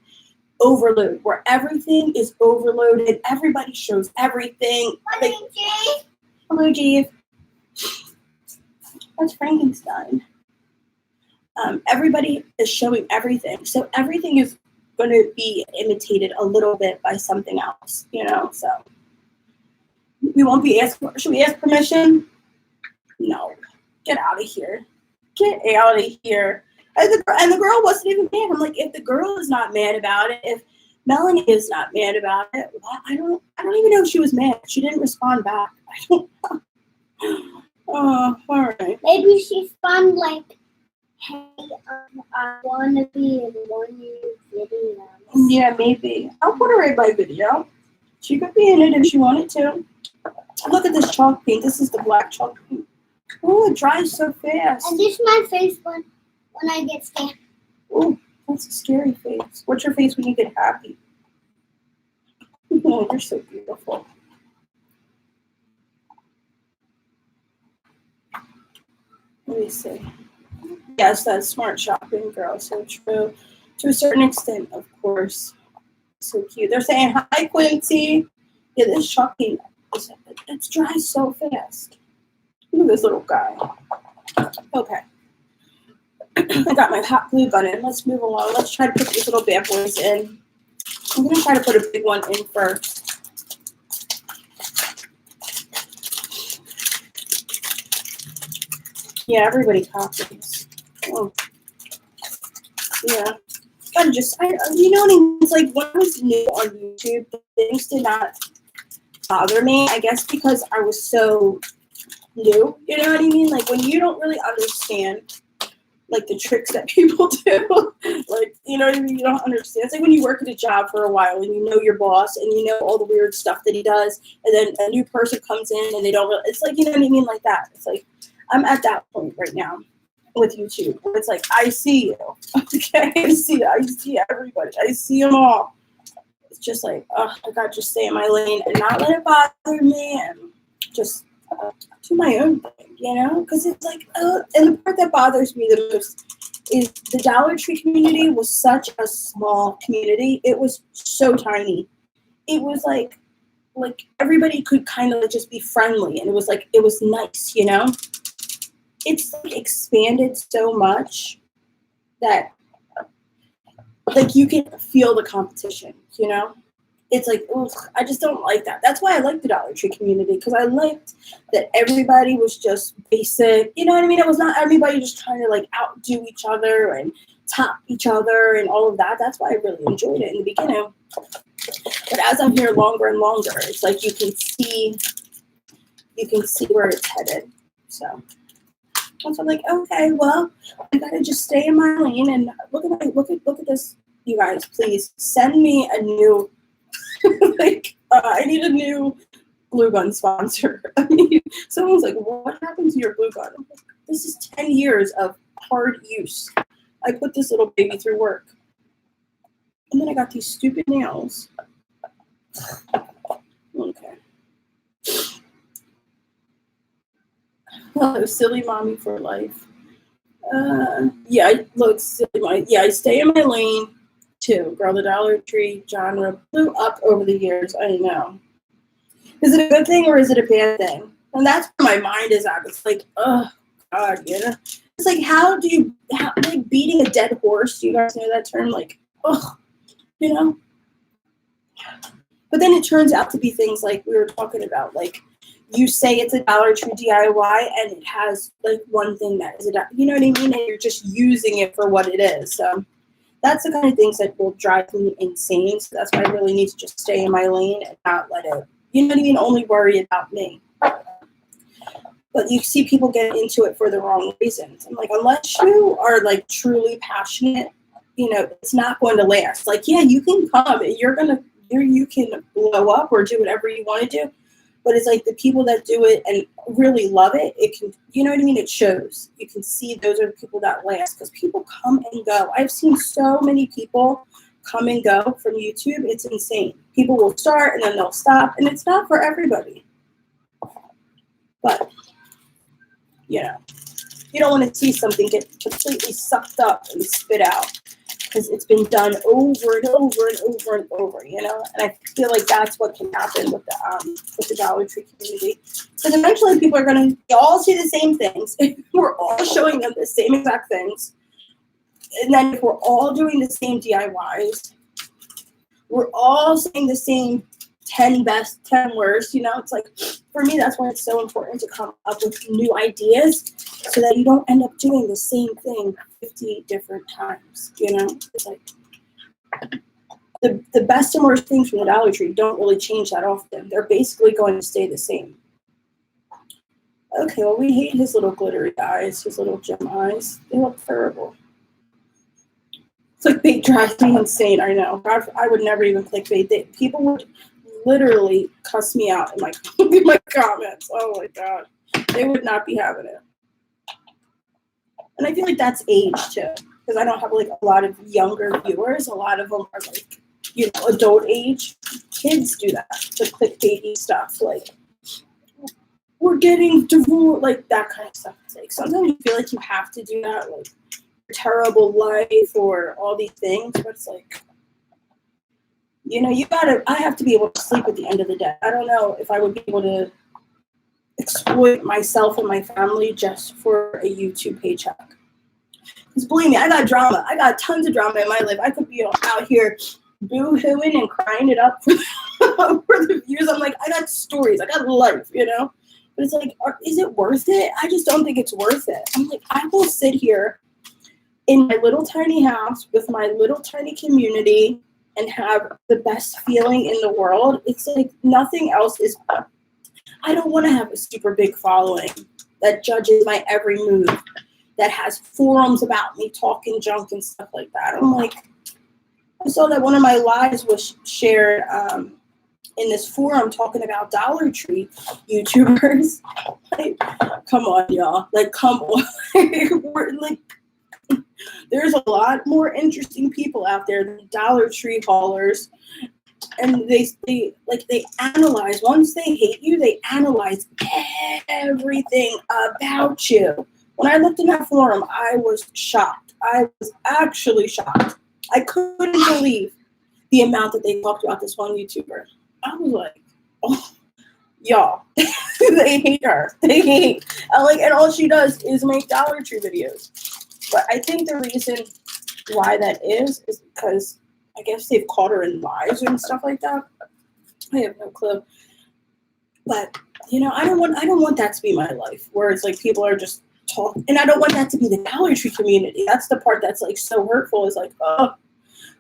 overload where everything is overloaded. Everybody shows everything. Morning, Jay. Hello, Jeeve. That's Frankenstein. Everybody is showing everything. So everything is going to be imitated a little bit by something else, you know? So we won't be asking, should we ask permission? No. Get out of here. Get out of here. And the girl wasn't even mad. I'm like, if the girl is not mad about it, if Melanie is not mad about it, well, I don't even know if she was mad. She didn't respond back. I don't know. Oh, all right. Maybe she found like, hey, I want to be in one of your videos. Yeah, maybe. I'll put her in my video. She could be in it if she wanted to. Look at this chalk paint. This is the black chalk paint. Oh, it dries so fast. And this is my face when I get scared. Oh, that's a scary face. What's your face when you get happy? Oh, you're so beautiful. Let me see. Yes, that's smart shopping, girl. So true. To a certain extent, of course. So cute. They're saying, hi, Quincy. Yeah, this shopping, it's dry so fast. Look at this little guy. Okay. I got my hot glue gun in. Let's move along. Let's try to put these little bad boys in. I'm going to try to put a big one in first. Yeah, everybody copies. Oh, yeah. I'm just, you know what I mean? It's like when I was new on YouTube, things did not bother me, I guess because I was so new. You know what I mean? Like when you don't really understand like the tricks that people do, like, you know what I mean? You don't understand. It's like when you work at a job for a while and you know your boss and you know all the weird stuff that he does, and then a new person comes in and they don't really, it's like, you know what I mean? Like that. It's like, I'm at that point right now with YouTube where it's like, I see you. Okay, I see everybody. I see them all. It's just like, oh, I got to just stay in my lane and not let it bother me and just do my own thing, you know? Because it's like, and the part that bothers me the most is the Dollar Tree community was such a small community. It was so tiny. It was like everybody could kind of just be friendly, and it was like, it was nice, you know? It's like expanded so much that like you can feel the competition, you know? It's like, ugh, I just don't like that. That's why I like the Dollar Tree community, because I liked that everybody was just basic. You know what I mean? It was not everybody just trying to like outdo each other and top each other and all of that. That's why I really enjoyed it in the beginning. But as I'm here longer and longer, it's like you can see where it's headed. So I'm like, okay, well, I gotta just stay in my lane and look at this, you guys. Please send me a new. I need a new glue gun sponsor. I mean, someone's like, what happened to your glue gun? I'm like, this is 10 years of hard use. I put this little baby through work. And then I got these stupid nails. Okay. Oh, silly mommy for life. Yeah, look, silly mommy. Yeah, I stay in my lane. Too. Girl, the Dollar Tree genre blew up over the years. I know. Is it a good thing or is it a bad thing? And that's where my mind is at. It's like, oh, God, you know? It's like, like beating a dead horse, do you guys know that term? Like, oh, you know? But then it turns out to be things like we were talking about, like you say it's a Dollar Tree DIY and it has like one thing that is you know what I mean? And you're just using it for what it is. So that's the kind of things that will drive me insane. So that's why I really need to just stay in my lane and not let it, you know what I mean, only worry about me. But you see people get into it for the wrong reasons. I'm like, unless you are like truly passionate, you know, it's not going to last. Like, yeah, you can come and you can blow up or do whatever you want to do. But it's like the people that do it and really love it, it can, you know what I mean? It shows. You can see those are the people that last because people come and go. I've seen so many people come and go from YouTube. It's insane. People will start and then they'll stop, and it's not for everybody. But, you know, you don't want to see something get completely sucked up and spit out because it's been done over and over and over and over, you know? And I feel like that's what can happen with the Dollar Tree community. Because eventually people are going to all see the same things. We're all showing them the same exact things. And then if we're all doing the same DIYs, we're all saying the same 10 best, 10 worst, you know? It's like, for me, that's why it's so important to come up with new ideas so that you don't end up doing the same thing 50 different times, you know? It's like, the best and worst things from the Dollar Tree don't really change that often. They're basically going to stay the same. Okay, well, we hate his little glittery eyes, his little gem eyes. They look terrible. Clickbait drives me insane, I know. I would never even clickbait. People would literally cuss me out in my comments. Oh my God. They would not be having it. And I feel like that's age too, because I don't have like a lot of younger viewers. A lot of them are like, you know, adult age. Kids do that, the clickbaity stuff, like we're getting divorced, like that kind of stuff. It's like sometimes you feel like you have to do that, like your terrible life or all these things, but it's like, you know, I have to be able to sleep at the end of the day. I don't know if I would be able to exploit myself and my family just for a YouTube paycheck. Because believe me, I got drama. I got tons of drama in my life. I could be out here boo-hooing and crying it up for the views. I'm like, I got stories. I got life, you know? But it's like, is it worth it? I just don't think it's worth it. I'm like, I will sit here in my little tiny house with my little tiny community and have the best feeling in the world. It's like nothing else is. I don't want to have a super big following that judges my every move, that has forums about me talking junk and stuff like that. I'm like, I saw that one of my lives was shared in this forum talking about Dollar Tree YouTubers. Like, come on, y'all. Like, come on. We're like, there's a lot more interesting people out there than Dollar Tree haulers. And they analyze. Once they hate you, they analyze everything about you. When I looked in that forum, I was shocked. I was actually shocked. I couldn't believe the amount that they talked about this one YouTuber. I was like, oh, y'all, they hate her. They hate. And all she does is make Dollar Tree videos. But I think the reason why that is because I guess they've caught her in lies and stuff like that. I have no clue. But I don't want that to be my life, where it's like people are just talking, and I don't want that to be the Dollar Tree community. That's the part that's like so hurtful. Is like, oh,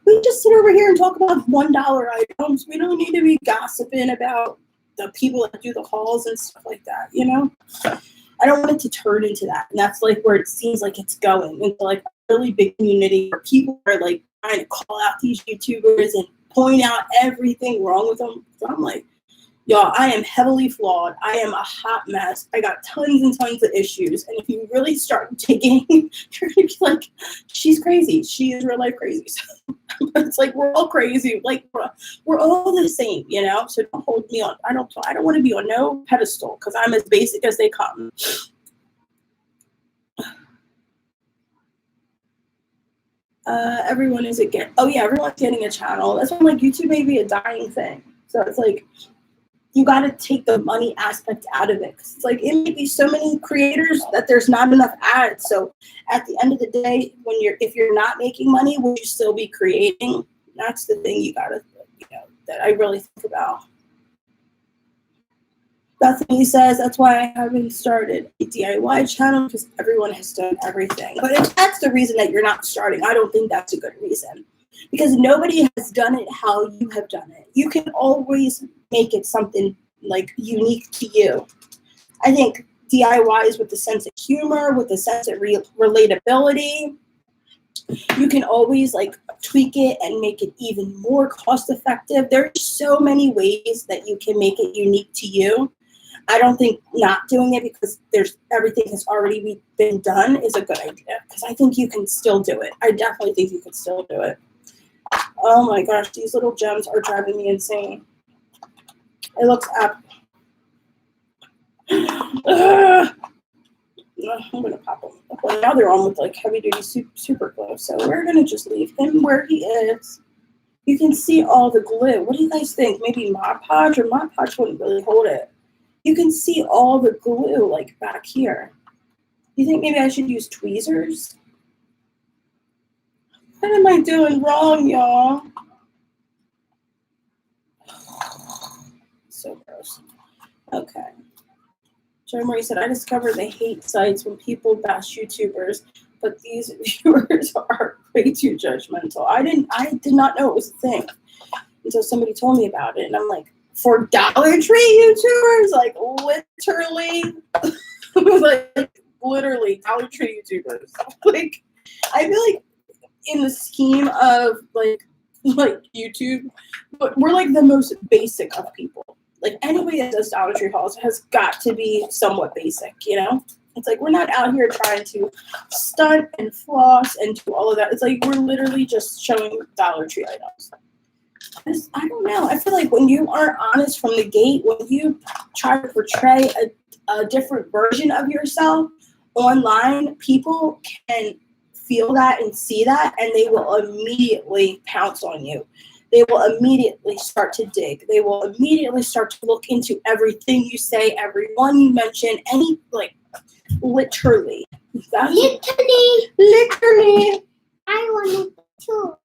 we just sit over here and talk about $1 items. We don't need to be gossiping about the people that do the hauls and stuff like that. I don't want it to turn into that, and that's like where it seems like it's going into like a really big community where people are like trying to call out these YouTubers and point out everything wrong with them. So I'm like, y'all, I am heavily flawed. I am a hot mess. I got tons and tons of issues. And if you really start digging, you're gonna be like, she's crazy. She is real life crazy. So it's like we're all crazy. Like we're all the same, So don't hold me on. I don't want to be on no pedestal because I'm as basic as they come. Everyone is again. Oh yeah, everyone's getting a channel. That's why I'm like, YouTube may be a dying thing. So it's like you got to take the money aspect out of it. 'Cause it's like it may be so many creators that there's not enough ads. So at the end of the day, if you're not making money, will you still be creating? That's the thing you gotta, that I really think about. Bethany says, that's why I haven't started a DIY channel, because everyone has done everything. But if that's the reason that you're not starting, I don't think that's a good reason. Because nobody has done it how you have done it. You can always make it something like unique to you. I think DIY is with the sense of humor, with the sense of relatability. You can always like tweak it and make it even more cost effective. There's so many ways that you can make it unique to you. I don't think not doing it because everything has already been done is a good idea, because I think you can still do it. I definitely think you could still do it. Oh my gosh, these little gems are driving me insane. It looks up. I'm gonna pop them. Well, now they're on with like heavy duty super glue, so we're gonna just leave him where he is. You can see all the glue. What do you guys think? Maybe Mod Podge, or Mod Podge wouldn't really hold it. You can see all the glue like back here. You think maybe I should use tweezers? What am I doing wrong, y'all? So gross. Okay. Joe Marie said, I discovered they hate sites when people bash YouTubers, but these viewers are way too judgmental. I did not know it was a thing until somebody told me about it, and I'm like, for Dollar Tree YouTubers, like literally, like literally Dollar Tree YouTubers. Like, I feel like in the scheme of like YouTube, but we're like the most basic of people. Like anybody that does Dollar Tree hauls has got to be somewhat basic, It's like we're not out here trying to stunt and floss and do all of that. It's like we're literally just showing Dollar Tree items. I don't know. I feel like when you aren't honest from the gate, when you try to portray a different version of yourself online, people can feel that and see that, and they will immediately pounce on you. They will immediately start to dig. They will immediately start to look into everything you say, everyone you mention, literally. Literally. I want it too.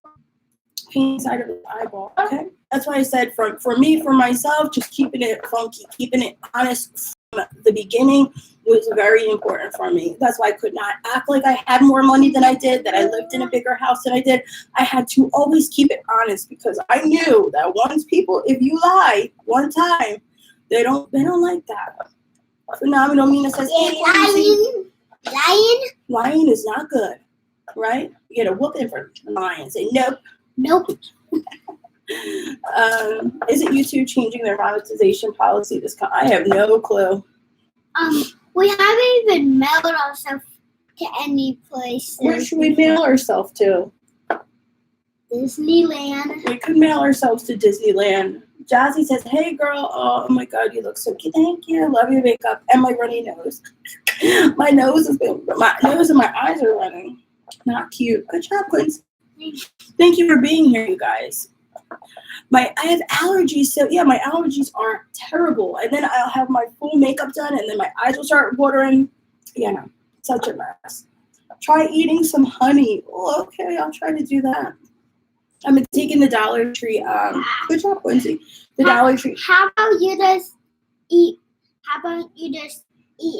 Inside of the eyeball. Okay. That's why I said for me, for myself, just keeping it funky, keeping it honest the beginning was very important for me. That's why I could not act like I had more money than I did, that I lived in a bigger house than I did. I had to always keep it honest because I knew that once people, if you lie one time, they don't like that. Phenomenal Mina says, lying is not good, right? You get a whooping for lying. Say nope. Is it YouTube changing their monetization policy? I have no clue. We haven't even mailed ourselves to any place. Where should we mail ourselves to? Disneyland. We could mail ourselves to Disneyland. Jazzy says, hey girl, oh my God, you look so cute. Thank you. Love your makeup and my runny nose. my nose and my eyes are running. Not cute. Good job, Quincy. Thank you for being here, you guys. I have allergies, so yeah, my allergies are terrible. And then I'll have my full makeup done, and then my eyes will start watering. Yeah, no, such a mess. Try eating some honey. Oh, okay, I'll try to do that. I'm taking the Dollar Tree. Good job, Quincy. The Dollar Tree. How about you just eat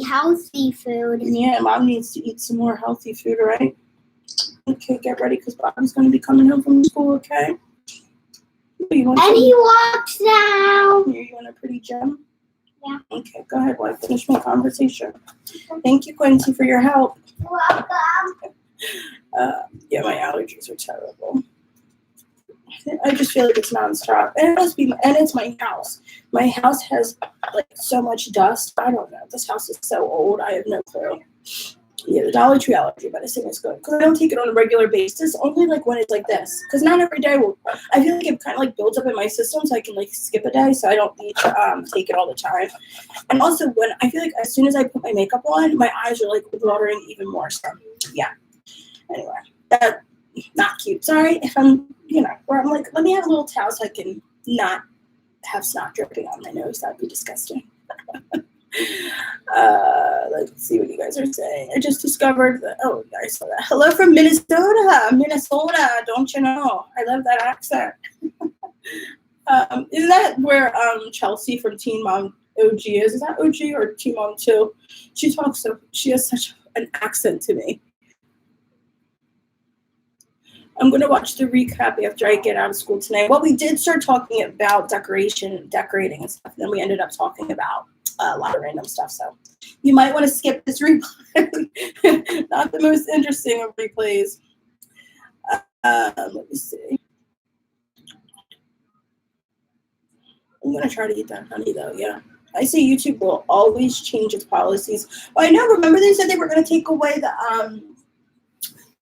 healthy food? Yeah, Mom needs to eat some more healthy food, right? Okay, get ready because Bobby's going to be coming home from school. Okay. He walks now. Here, you want a pretty gem? Yeah. Okay, go ahead while I finish my conversation. Thank you, Quincy, for your help. You're welcome. Yeah, my allergies are terrible. I just feel like it's nonstop. And it must be, and it's my house. My house has like so much dust. I don't know. This house is so old. I have no clue. Yeah, the Dollar Tree allergy medicine is good because I don't take it on a regular basis. Only like when it's like this, because not every day I feel like it kind of like builds up in my system, so I can like skip a day, so I don't need to take it all the time. And also when I feel like as soon as I put my makeup on, my eyes are like watering even more. So yeah. Anyway, that not cute. Sorry if I'm where I'm like, let me have a little towel so I can not have snot dripping on my nose. That'd be disgusting. Let's see what you guys are saying. I just discovered that. Oh, I saw that. Hello from Minnesota. Don't you know? I love that accent. Isn't that where Chelsea from Teen Mom OG is? Is that OG or Teen Mom 2? She has such an accent to me. I'm going to watch the recap after I get out of school tonight. Well, we did start talking about decorating and stuff. And then we ended up talking about a lot of random stuff. So you might want to skip this replay. Not the most interesting of replays. Let me see. I'm going to try to eat that honey, though. Yeah. I say YouTube will always change its policies. Well, I know. Remember they said they were going to take away the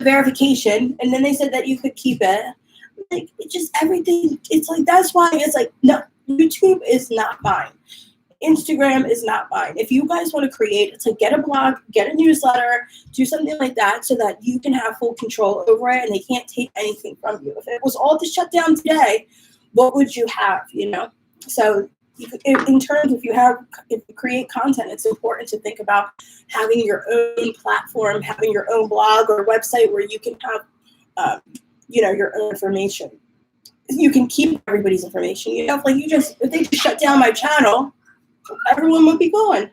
verification, and then they said that you could keep it. Like, it just everything. It's like that's why it's like no. YouTube is not mine. Instagram is not mine. If you guys want to create, it's like get a blog, get a newsletter, do something like that so that you can have full control over it and they can't take anything from you. If it was all to shut down today, what would you have? So in terms, if you create content, it's important to think about having your own platform, having your own blog or website where you can have, your own information. You can keep everybody's information. If they just shut down my channel, everyone would be gone.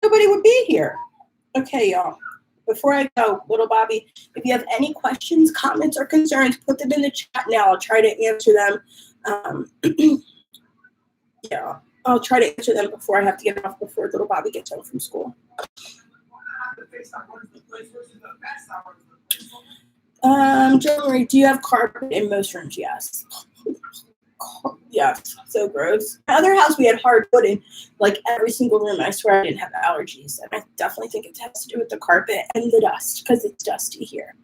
Nobody would be here. Okay, y'all. Before I go, little Bobby, if you have any questions, comments, or concerns, put them in the chat now. I'll try to answer them. Yeah, I'll try to answer them before I have to get off before little Bobby gets home from school. Joe Marie, do you have carpet in most rooms? Yes. Yes, so gross. My other house, we had hardwood in like every single room. I swear I didn't have allergies. And I definitely think it has to do with the carpet and the dust because it's dusty here.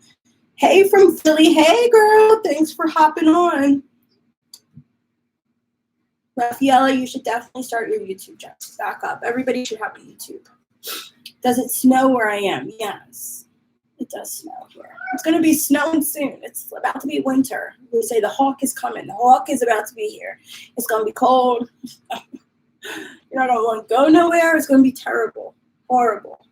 Hey from Philly. Hey, girl. Thanks for hopping on. Rafaela, you should definitely start your YouTube channel back up. Everybody should have a YouTube. Does it snow where I am? Yes, it does snow here. It's going to be snowing soon. It's about to be winter. We say the hawk is coming. The hawk is about to be here. It's going to be cold. You're not going to want to go nowhere. It's going to be terrible. Horrible.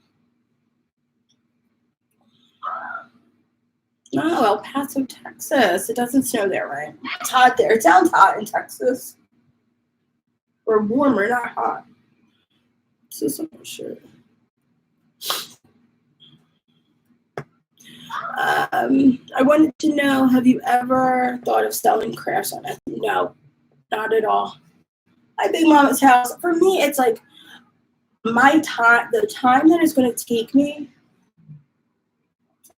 Oh, El Paso, Texas. It doesn't snow there, right? It's hot there. It sounds hot in Texas. Or warmer, not hot. This is on my shirt. I wanted to know, have you ever thought of selling crafts on it? No, not at all. My big mama's house, for me, it's like my time, the time that it's going to take me,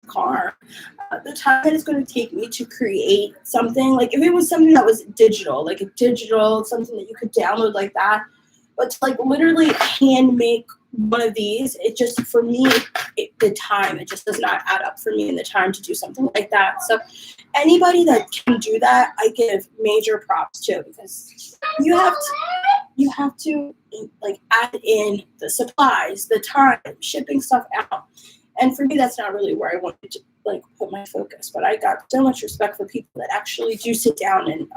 the time that it's going to take me to create something, like if it was something that was digital, like a digital, something that you could download like that, but to like literally hand make one of these, it just, for me, the time, it just does not add up for me in the time to do something like that. So anybody that can do that, I give major props to, because you have to like add in the supplies, the time, shipping stuff out. And for me, that's not really where I wanted to like put my focus. But I got so much respect for people that actually do sit down and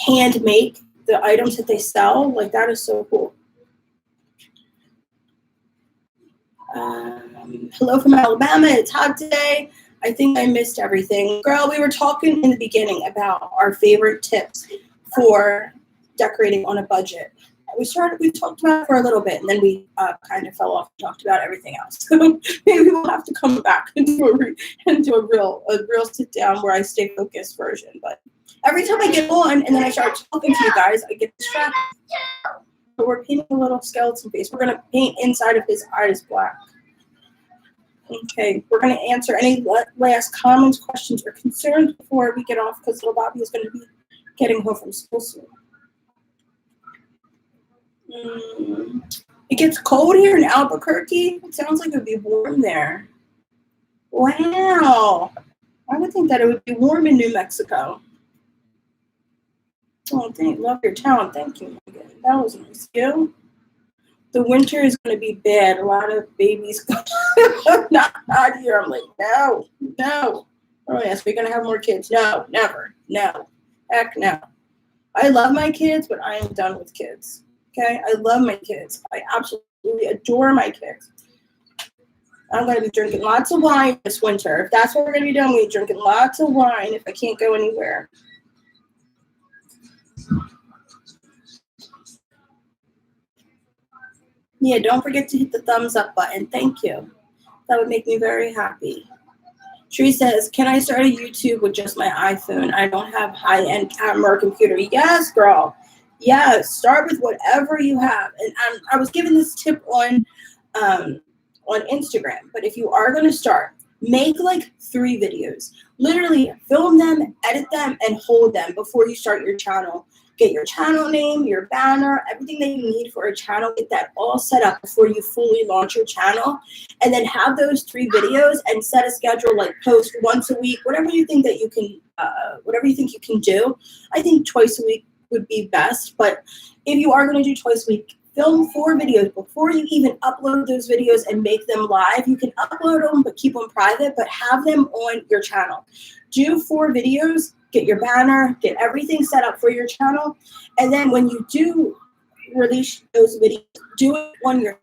hand make the items that they sell. Like, that is so cool. Hello from Alabama. It's hot today. I think I missed everything. Girl, we were talking in the beginning about our favorite tips for decorating on a budget. We talked about it for a little bit, and then we kind of fell off and talked about everything else. So maybe we'll have to come back and do a real sit down where I stay focused version. But every time I get on and then I start talking to you guys, I get distracted. So we're painting a little skeleton face. We're gonna paint inside of his eyes black. Okay, we're gonna answer any last comments, questions, or concerns before we get off, because little Bobby is gonna be getting home from school soon. It gets cold here in Albuquerque. It sounds like it would be warm there. Wow. I would think that it would be warm in New Mexico. Oh, love your talent. Thank you, Megan. That was nice. You. The winter is going to be bad. A lot of babies not here. I'm like, no. Oh, yes, we're going to have more kids. No, never. No. Heck no. I love my kids, but I am done with kids. Okay? I love my kids. I absolutely adore my kids. I'm going to be drinking lots of wine this winter. If that's what we're going to be doing, we're drinking lots of wine if I can't go anywhere. Yeah, don't forget to hit the thumbs up button. Thank you. That would make me very happy. Tree says, can I start a YouTube with just my iPhone? I don't have high-end camera or computer. Yes, girl. Yes, start with whatever you have. And I was given this tip on Instagram. But if you are going to start, make like 3 videos. Literally film them, edit them, and hold them before you start your channel. Get your channel name, your banner, everything that you need for a channel. Get that all set up before you fully launch your channel. And then have those 3 videos and set a schedule, like post once a week, whatever you think that you can, whatever you think you can do. I think twice a week would be best. But if you are going to do twice a week, film 4 videos before you even upload those videos and make them live. You can upload them, but keep them private, but have them on your channel. Do 4 videos, get your banner, get everything set up for your channel. And then when you do release those videos, do it on your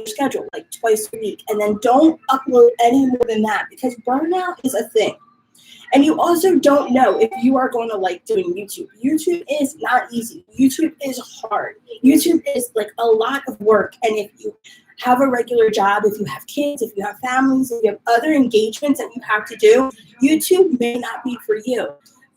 schedule, like twice a week. And then don't upload any more than that, because burnout is a thing. And you also don't know if you are going to like doing YouTube. YouTube is not easy. YouTube is hard. YouTube is like a lot of work. And if you have a regular job, if you have kids, if you have families, if you have other engagements that you have to do, YouTube may not be for you.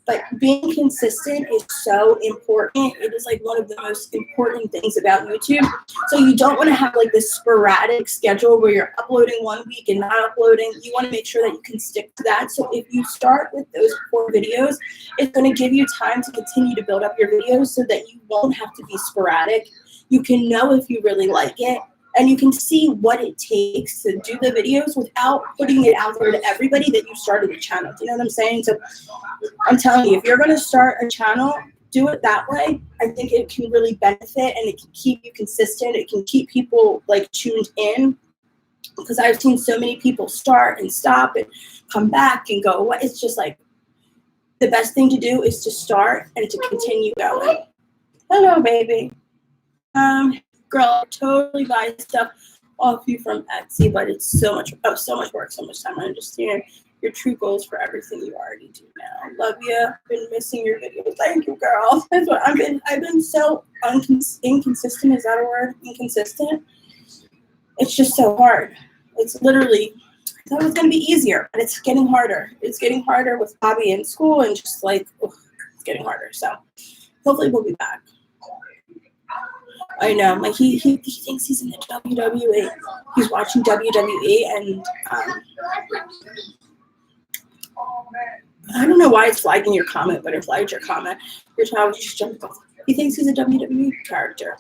But being consistent is so important. It is like one of the most important things about YouTube. So you don't want to have like this sporadic schedule where you're uploading one week and not uploading. You want to make sure that you can stick to that. So if you start with those 4 videos, it's going to give you time to continue to build up your videos so that you won't have to be sporadic. You can know if you really like it. And you can see what it takes to do the videos without putting it out there to everybody that you started the channel. Do you know what I'm saying? So I'm telling you, if you're going to start a channel, do it that way. I think it can really benefit, and it can keep you consistent. It can keep people like tuned in, because I've seen so many people start and stop and come back and go away. It's just like the best thing to do is to start and to continue going. Hello, baby. Girl, I totally buy stuff off you from Etsy, but it's so much work, so much time. I understand. your true goals for everything you already do now. Love you. Been missing your videos. Thank you, girl. That's what I've been so inconsistent. Is that a word? Inconsistent. It's just so hard. It's literally, I thought it was going to be easier, but it's getting harder. It's getting harder with Bobby in school and just like, it's getting harder. So hopefully we'll be back. I know, like he thinks he's in the WWE. He's watching WWE, and I don't know why it's flagging your comment, but it flagged your comment. Your child just jumped off. He thinks he's a WWE character.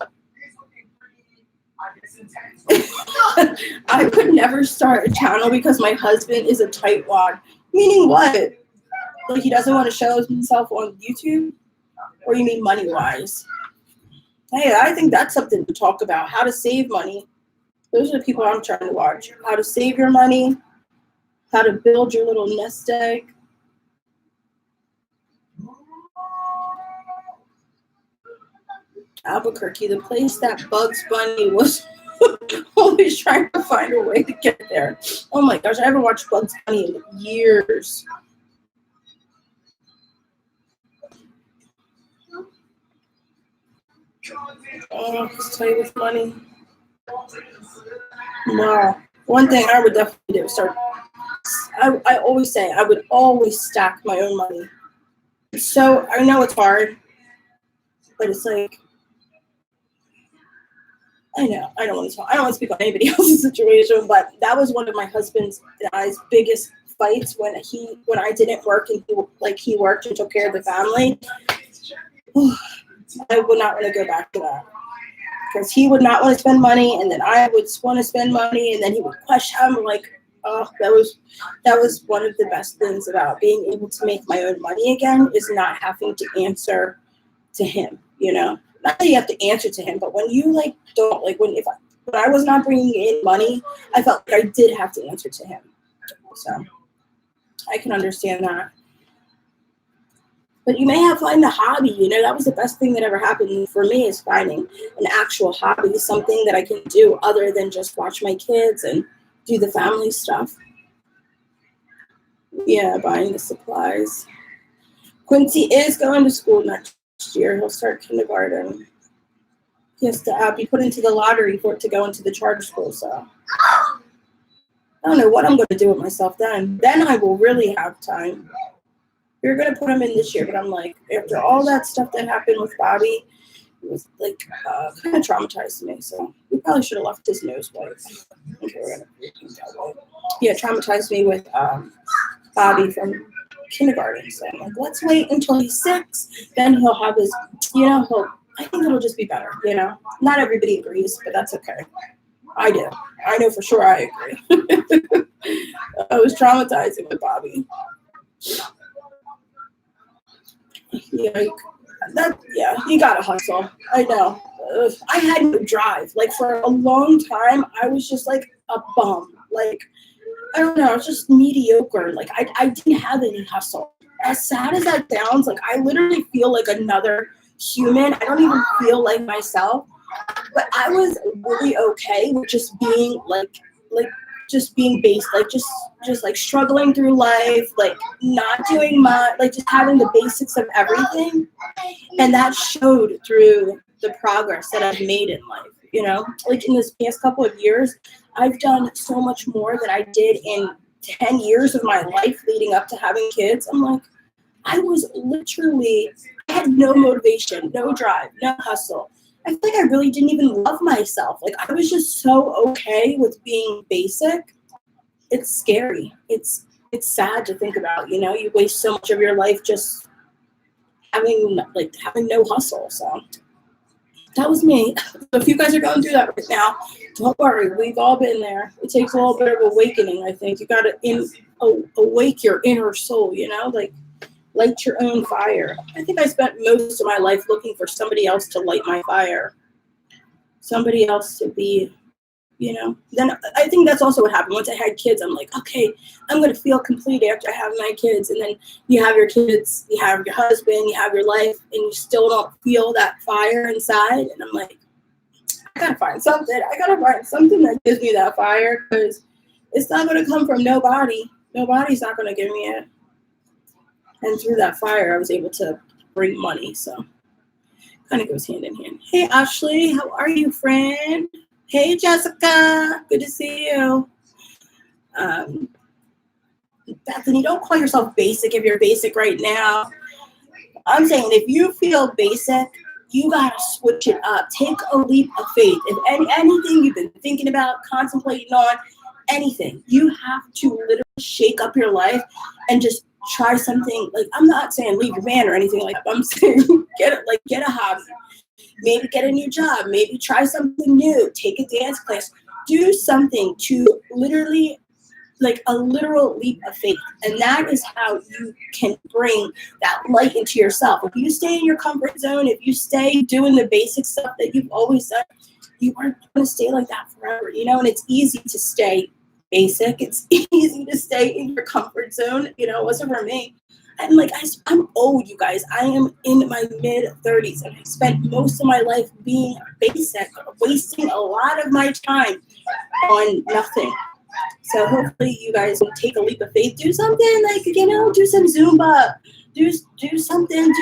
I could never start a channel because my husband is a tightwad. Meaning what? Like he doesn't want to show himself on YouTube? Or you mean money-wise? Hey, I think that's something to talk about. How to save money. Those are the people I'm trying to watch. How to save your money. How to build your little nest egg. Albuquerque, the place that Bugs Bunny was always trying to find a way to get there. Oh my gosh, I haven't watched Bugs Bunny in years. Oh, just play with money. Wow. One thing I would definitely do, I always say I would always stack my own money. So I know it's hard, but it's like, I know I don't want to speak on anybody else's situation, but that was one of my husband's and I's biggest fights when I didn't work and he worked and took care of the family. I would not want to go back to that because he would not want to spend money, and then I would want to spend money, and then he would question. I'm like, oh, that was one of the best things about being able to make my own money again is not having to answer to him. You know, not that you have to answer to him, but when you don't when I was not bringing in money, I felt like I did have to answer to him. So I can understand that. But you may have find a hobby, that was the best thing that ever happened for me is finding an actual hobby, something that I can do other than just watch my kids and do the family stuff. Yeah, buying the supplies. Quincy is going to school next year. He'll start kindergarten. He has to be put into the lottery for it to go into the charter school, so I don't know what I'm going to do with myself then. Then I will really have time. We were going to put him in this year, but I'm like, after all that stuff that happened with Bobby, it was kind of traumatized me. So we probably should have left his nose white. Okay, we're gonna yeah, traumatized me with Bobby from kindergarten. So I'm like, let's wait until he's 6. Then he'll have his, I think it'll just be better, Not everybody agrees, but that's okay. I do. I know for sure I agree. It was traumatizing with Bobby. You gotta hustle. I know. I had no drive. For a long time, I was just a bum. I don't know, I was just mediocre. I didn't have any hustle. As sad as that sounds, I literally feel like another human. I don't even feel like myself. But I was really okay with just being just being based, just struggling through life, not doing much, just having the basics of everything. And that showed through the progress that I've made in life, in this past couple of years, I've done so much more than I did in 10 years of my life leading up to having kids. I had no motivation, no drive, no hustle. I feel like I really didn't even love myself. I was just so okay with being basic. It's scary. It's sad to think about, you waste so much of your life just having no hustle. So that was me. So if you guys are going through that right now, don't worry. We've all been there. It takes a little bit of awakening, I think. You got to awake your inner soul, light your own fire. I think I spent most of my life looking for somebody else to light my fire. Somebody else to be, Then I think that's also what happened. Once I had kids, I'm like, okay, I'm going to feel complete after I have my kids. And then you have your kids, you have your husband, you have your life, and you still don't feel that fire inside. And I'm like, I got to find something. I got to find something that gives me that fire because it's not going to come from nobody. Nobody's not going to give me it. And through that fire, I was able to bring money. So kind of goes hand in hand. Hey, Ashley, how are you, friend? Hey, Jessica, good to see you. Bethany, don't call yourself basic if you're basic right now. I'm saying if you feel basic, you gotta switch it up. Take a leap of faith. If anything you've been thinking about, contemplating on, anything, you have to literally shake up your life and just try something. Like, I'm not saying leave your man or anything like that. I'm saying get a hobby. Maybe get a new job. Maybe try something new. Take a dance class. Do something to literally, like a literal leap of faith. And that is how you can bring that light into yourself. If you stay in your comfort zone, if you stay doing the basic stuff that you've always done, you aren't going to stay like that forever, you know? And it's easy to stay basic. It's easy to stay in your comfort zone. You know, it wasn't for me. And like, I'm old, you guys. I am in my mid-30s, and I spent most of my life being basic, wasting a lot of my time on nothing. So hopefully you guys will take a leap of faith. Do something like, you know, do some Zumba. Do something.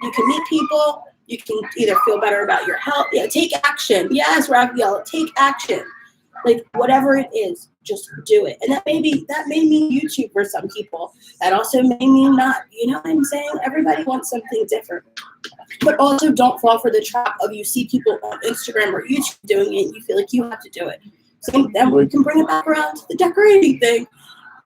You can meet people. You can either feel better about your health. Yeah, take action. Yes, Raphael, take action. Like whatever it is, just do it. And that may mean YouTube for some people. That also may mean not. You know what I'm saying? Everybody wants something different. But also don't fall for the trap of you see people on Instagram or YouTube doing it and you feel like you have to do it. So then we can bring it back around to the decorating thing.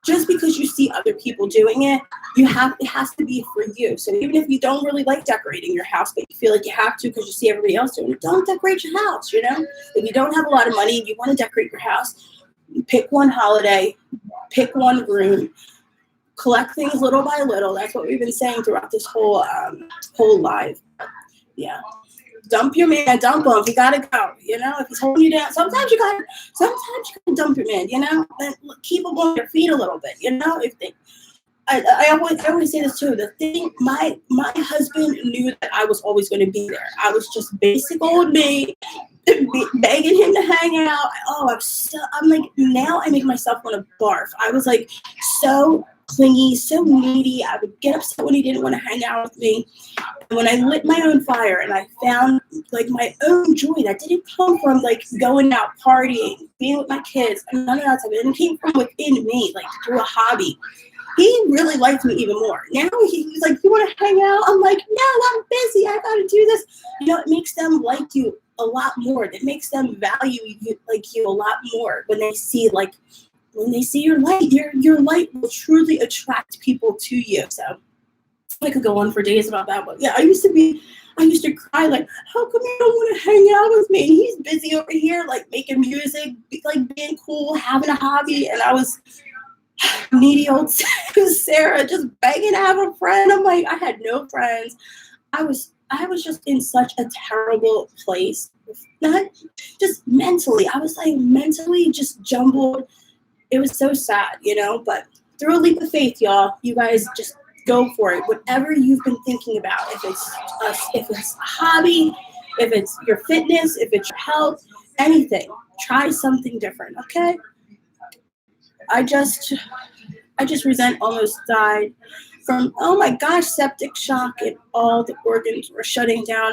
Just because you see other people doing it, it has to be for you. So even if you don't really like decorating your house, but you feel like you have to because you see everybody else doing it, don't decorate your house, you know? If you don't have a lot of money and you want to decorate your house, pick one holiday, pick one room, collect things little by little. That's what we've been saying throughout this whole live. Yeah. Dump your man, dump him. You gotta go. You know, if he's holding you down, sometimes you gotta dump your man. You know, and keep him on your feet a little bit. You know, I always say this too. The thing, my husband knew that I was always going to be there. I was just basic old me, begging him to hang out. Oh, I'm like, now I make myself want to barf. I was like so clingy, so needy. I would get upset when he didn't want to hang out with me. And when I lit my own fire and I found like my own joy that didn't come from like going out partying, being with my kids, and none of that stuff. It came from within me, like through a hobby. He really liked me even more. Now he's like, you want to hang out? I'm like, no, I'm busy. I got to do this. You know, it makes them like you a lot more. It makes them value you a lot more when they see your light. Your light will truly attract people to you. So I could go on for days about that. But yeah, I used to cry like, how come you don't want to hang out with me? And he's busy over here like making music, like being cool, having a hobby. And I was needy old Sarah just begging to have a friend. I'm like, I had no friends. I was just in such a terrible place. Not just mentally. I was like mentally just jumbled. It was so sad, you know, but through a leap of faith, y'all, you guys just go for it. Whatever you've been thinking about, if it's a hobby, if it's your fitness, if it's your health, anything, try something different, okay? I just resent almost died from, oh my gosh, septic shock and all the organs were shutting down.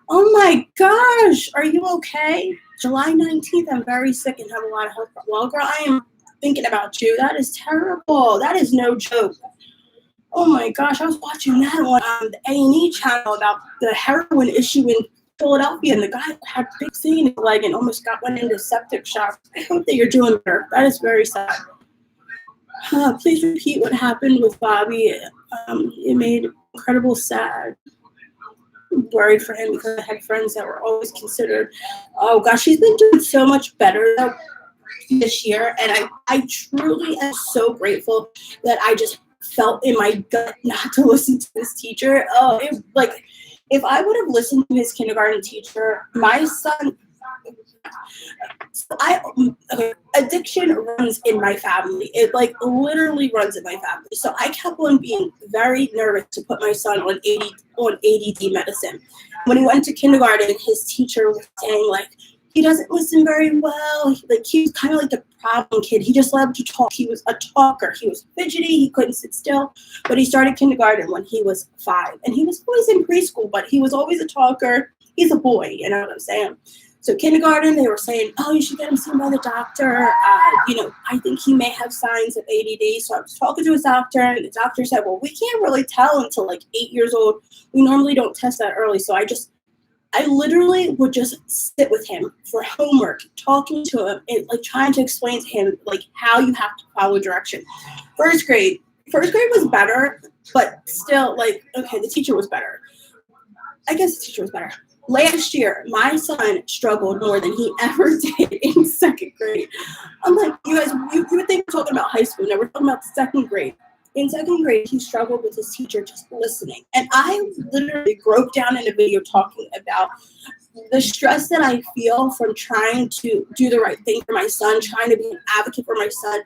Oh my gosh, are you okay? July 19th, I'm very sick and have a lot of health problems. Well, girl, I am thinking about you. That is terrible. That is no joke. Oh my gosh, I was watching that on the A&E channel about the heroin issue in Philadelphia, and the guy had a big thing in his leg and almost went into septic shock. I hope that you're doing better. That is very sad. Please repeat what happened with Bobby. It made incredible sad. I'm worried for him because I had friends that were always considered. Oh gosh, he's been doing so much better this year, and I truly am so grateful that I just felt in my gut not to listen to this teacher. Oh, if I would have listened to his kindergarten teacher, my son. Addiction runs in my family. It literally runs in my family. So I kept on being very nervous to put my son on ADD medicine. When he went to kindergarten, his teacher was saying he doesn't listen very well. He was kind of like the problem kid. He just loved to talk. He was a talker. He was fidgety. He couldn't sit still. But he started kindergarten when he was 5. And he was always in preschool, but he was always a talker. He's a boy, you know what I'm saying? So kindergarten, they were saying, oh, you should get him seen by the doctor. I think he may have signs of ADD. So I was talking to his doctor, and the doctor said, well, we can't really tell until like 8 years old. We normally don't test that early. So I literally would just sit with him for homework, talking to him and like trying to explain to him like how you have to follow direction. First grade was better, but still like, okay, the teacher was better. I guess the teacher was better. Last year, my son struggled more than he ever did in 2nd grade. I'm like, you guys, you would think we're talking about high school. No, we're talking about 2nd grade. In 2nd grade, he struggled with his teacher just listening. And I literally broke down in a video talking about the stress that I feel from trying to do the right thing for my son, trying to be an advocate for my son.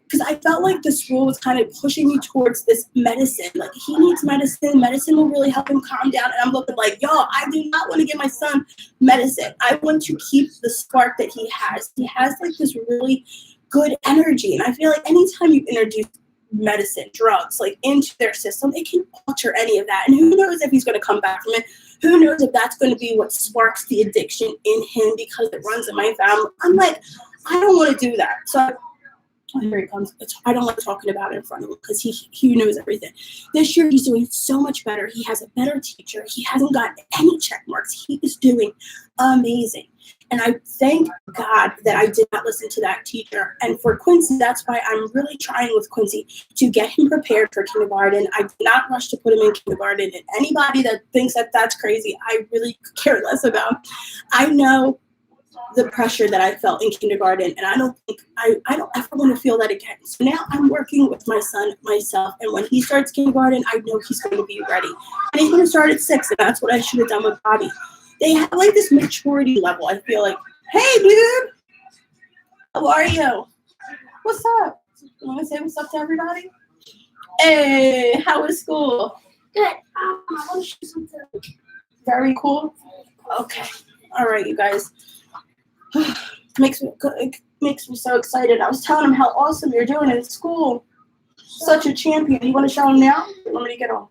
Because I felt like the school was kind of pushing me towards this medicine. Like, he needs medicine. Medicine will really help him calm down. And I'm looking like, y'all, I do not want to give my son medicine. I want to keep the spark that he has. He has, like, this really good energy. And I feel like anytime you introduce medicine, drugs, like, into their system, it can alter any of that. And who knows if he's going to come back from it. Who knows if that's going to be what sparks the addiction in him because it runs in my family. I'm like, I don't want to do that. So here he comes. I don't like talking about it in front of him because he knows everything. This year, he's doing so much better. He has a better teacher. He hasn't gotten any check marks. He is doing amazing. And I thank God that I did not listen to that teacher. And for Quincy, that's why I'm really trying with Quincy to get him prepared for kindergarten. I did not rush to put him in kindergarten. And anybody that thinks that that's crazy, I really care less about. I know the pressure that I felt in kindergarten, and I don't ever want to feel that again. So now I'm working with my son myself, and when he starts kindergarten, I know he's going to be ready. And he's going to start at 6, and that's what I should have done with Bobby. They have like this maturity level. I feel like, hey, dude, how are you? What's up? You want to say what's up to everybody? Hey, how was school? Good. I want to show something. Very cool. Okay. All right, you guys. Makes me so excited. I was telling him how awesome you're doing in school. Such a champion. You want to show him now? You want me to get on?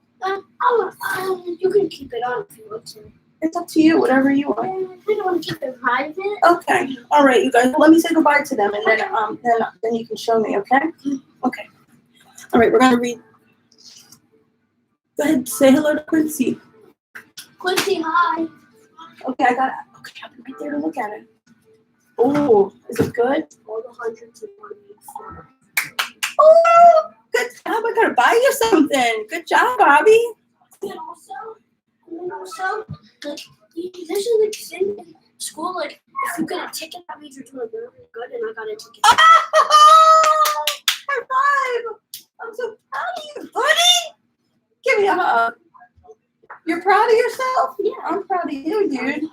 You can keep it on if you want to. It's up to you. Whatever you want. I don't want to keep it private. Okay. All right, you guys. Let me say goodbye to them, and then you can show me. Okay. Okay. All right. We're gonna read. Go ahead. Say hello to Quincy. Quincy, hi. Okay. I got it. Okay. I'll be right there to look at it. Oh, is it good? All the hundreds and hundreds. Oh, good job. I gotta buy you something. Good job, Bobby. And also, like, this is like thing in school, like, if you get a ticket, that means you're doing really good, and I got a ticket. Oh, high five. I'm so proud of you, buddy. Give me a hug. You're proud of yourself? Yeah. I'm proud of you, dude.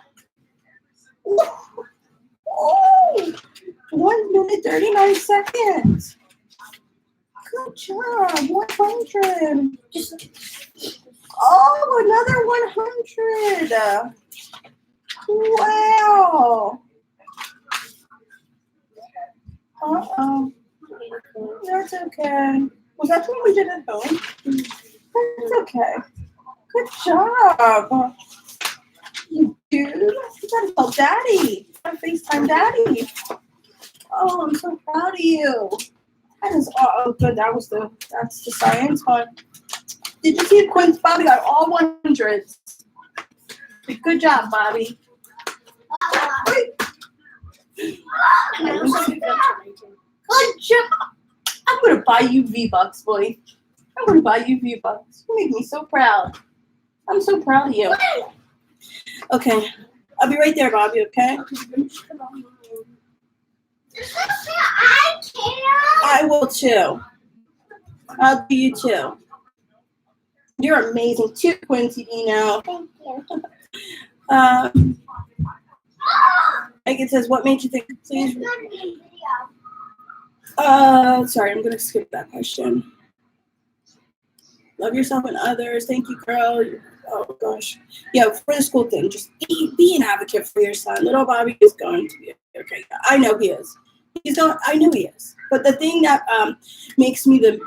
Oh, 1 minute, 39 seconds. Good job. 100. Just look at this. Oh, another 100. Wow. Uh-oh. That's okay. Was that what we did at home? That's okay. Good job. You dude. You gotta tell Daddy. You gotta FaceTime Daddy. Oh, I'm so proud of you. That is good. That's the science one. Did you see Quinn's Bobby got all 100s? Good job, Bobby. Good job. I'm gonna buy you V-Bucks, boy. I'm gonna buy you V-Bucks. You make me so proud. I'm so proud of you. Okay. I'll be right there, Bobby, okay? I can't. I will too. I'll do you too. You're amazing too, Quincy Dino. Thank you. Megan says, what made you think, please? Sorry, I'm gonna skip that question. Love yourself and others. Thank you, girl. Oh gosh. Yeah, for the school thing, just be an advocate for your son. Little Bobby is going to be okay. I know he is. I know he is. But the thing that makes me the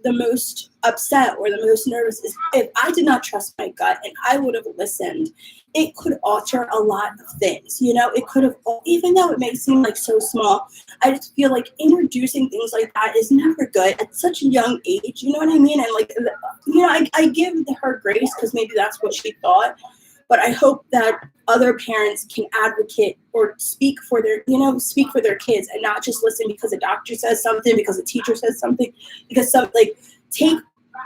most upset or the most nervous is if I did not trust my gut and I would have listened, it could alter a lot of things. You know, it could have, even though it may seem like so small, I just feel like introducing things like that is never good at such a young age. You know what I mean? And like, you know, I give her grace because maybe that's what she thought. But I hope that other parents can advocate or speak for their kids and not just listen because a doctor says something, because a teacher says something, because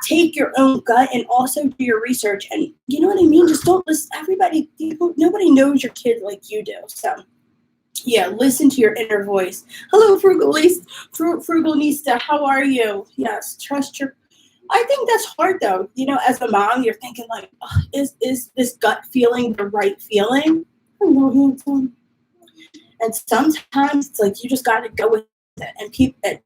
take your own gut and also do your research. And you know what I mean? Just don't listen. Nobody knows your kid like you do. So yeah, listen to your inner voice. Hello, Frugalista. How are you? Yes, trust your. I think that's hard though. You know, as a mom, you're thinking like, oh, is this gut feeling the right feeling? Hello, handsome. And sometimes it's like you just got to go with it. And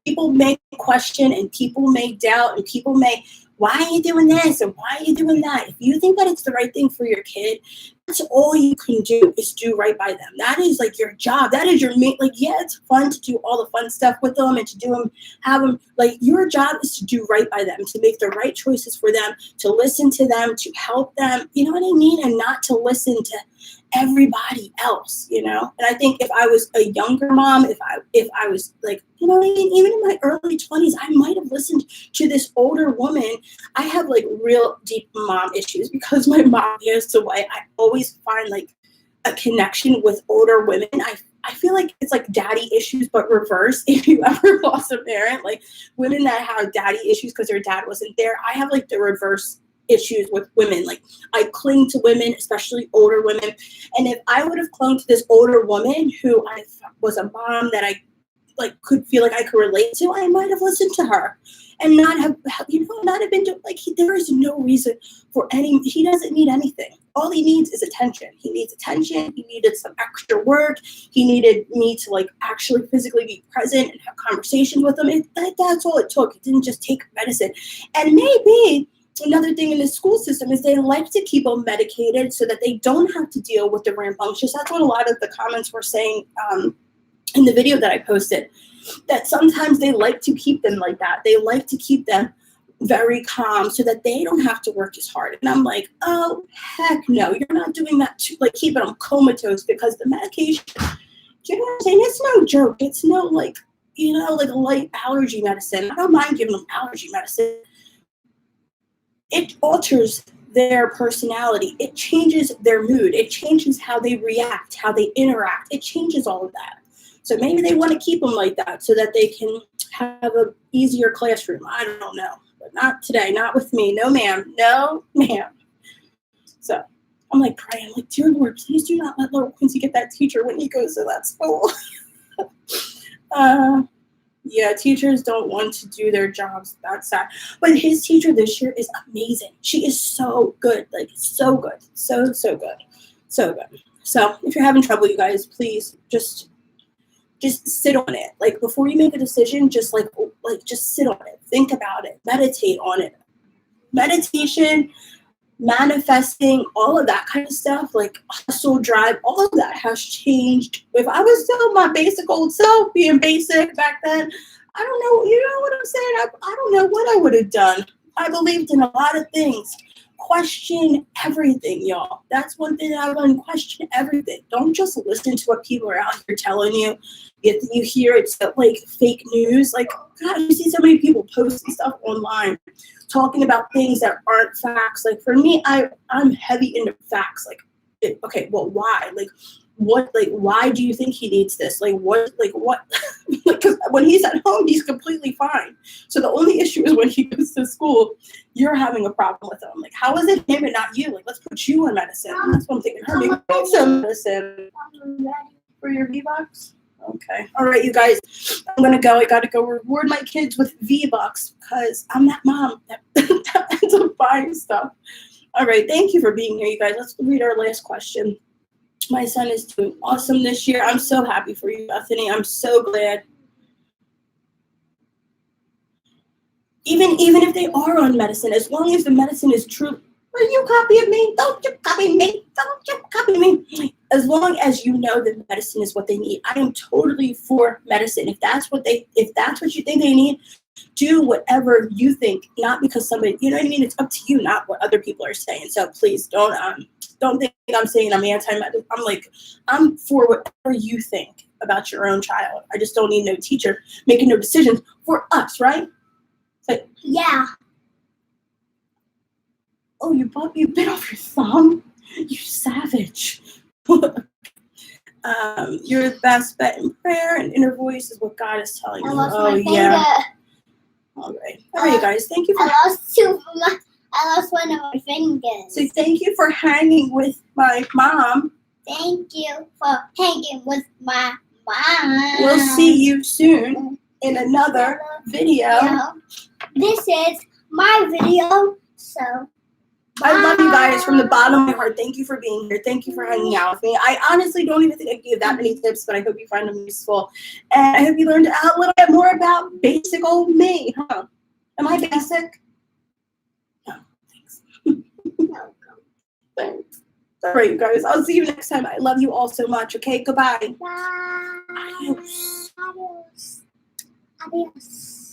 people may question, and people may doubt, and people may, why are you doing this and why are you doing that? If you think that it's the right thing for your kid, that's all you can do is do right by them. That is like your job. That is your main. Like, yeah, it's fun to do all the fun stuff with them and to do them, have them. Like, your job is to do right by them, to make the right choices for them, to listen to them, to help them. You know what I mean? And not to listen to everybody else, you know? And I think if I was a younger mom, if I was like, you know what I mean, even in my early 20s, I might have listened to this older woman. I have like real deep mom issues because my mom passed away. I always find like a connection with older women. I feel like it's like daddy issues, but reverse. If you ever lost a parent, like women that have daddy issues because their dad wasn't there, I have like the reverse issues with women. Like, I cling to women, especially older women. And if I would have clung to this older woman who I was a mom that I like could feel like I could relate to, I might have listened to her and not have been like, there is no reason for he doesn't need anything. All he needs is attention. He needs attention. He needed some extra work. He needed me to like actually physically be present and have conversations with him. That's all it took. It didn't just take medicine. And maybe another thing in the school system is they like to keep them medicated so that they don't have to deal with the rambunctious. That's what a lot of the comments were saying in the video that I posted, that sometimes they like to keep them like that. They like to keep them very calm so that they don't have to work as hard. And I'm like, oh, heck no, you're not doing that to like keeping them comatose because the medication, do you know what I'm saying? It's no joke. It's no like, you know, like light allergy medicine. I don't mind giving them allergy medicine. It alters their personality. It changes their mood. It changes how they react, how they interact. It changes all of that. So maybe they want to keep them like that so that they can have an easier classroom. I don't know. But not today. Not with me. No, ma'am. No, ma'am. So I'm like praying. I'm like, dear Lord, please do not let little Quincy get that teacher when he goes to that school. Yeah, teachers don't want to do their jobs. That's sad. But his teacher this year is amazing. She is so good. Like, so good. So good. So good. So if you're having trouble, you guys, please just sit on it. Like, before you make a decision, just just sit on it. Think about it. Meditate on it. Meditation, manifesting, all of that kind of stuff, like hustle, drive, all of that has changed. If I was still my basic old self, being basic back then, I don't know, you know what I'm saying? I don't know what I would have done. I believed in a lot of things. Question everything, y'all. That's one thing that I learned. Question everything. Don't just listen to what people are out here telling you. You hear it's like fake news. Like, God, you see so many people posting stuff online, talking about things that aren't facts. Like, for me, I'm heavy into facts. Like, okay, well, why? Like, what? Like, why do you think he needs this? Like, what? Because when he's at home, he's completely fine. So the only issue is when he goes to school, you're having a problem with him. Like, how is it him and not you? Like, let's put you on medicine. That's what I'm thinking. Her maybe some medicine for your V-Bucks. Okay. All right, you guys. I'm gonna go. I gotta go reward my kids with V-Bucks because I'm that mom that ends up buying stuff. All right. Thank you for being here, you guys. Let's read our last question. My son is doing awesome this year. I'm so happy for you, Bethany. I'm so glad. Even if they are on medicine, as long as the medicine is true, Are you copying me? Don't you copy me? Don't you copy me? As long as you know that medicine is what they need, I am totally for medicine. If that's what you think they need, do whatever you think. Not because somebody, you know what I mean. It's up to you, not what other people are saying. So please don't think I'm saying I'm anti-medicine. I'm for whatever you think about your own child. I just don't need no teacher making no decisions for us, right? So, Yeah. oh, you bit off your thumb? You savage. You're the best bet in prayer, and inner voice is what God is telling you. My finger. Yeah. All right, guys. Thank you for. I lost one of my fingers. So thank you for hanging with my mom. Thank you for hanging with my mom. We'll see you soon in another video. This is my video, so I love you guys from the bottom of my heart. Thank you for being here. Thank you for hanging out with me. I honestly don't even think I gave that many tips, but I hope you find them useful. And I hope you learned a little bit more about basic old me. Huh? Am I basic? No, thanks. Thanks. All right, you guys. I'll see you next time. I love you all so much. Okay, goodbye. bye. Adios. Adios. Adios.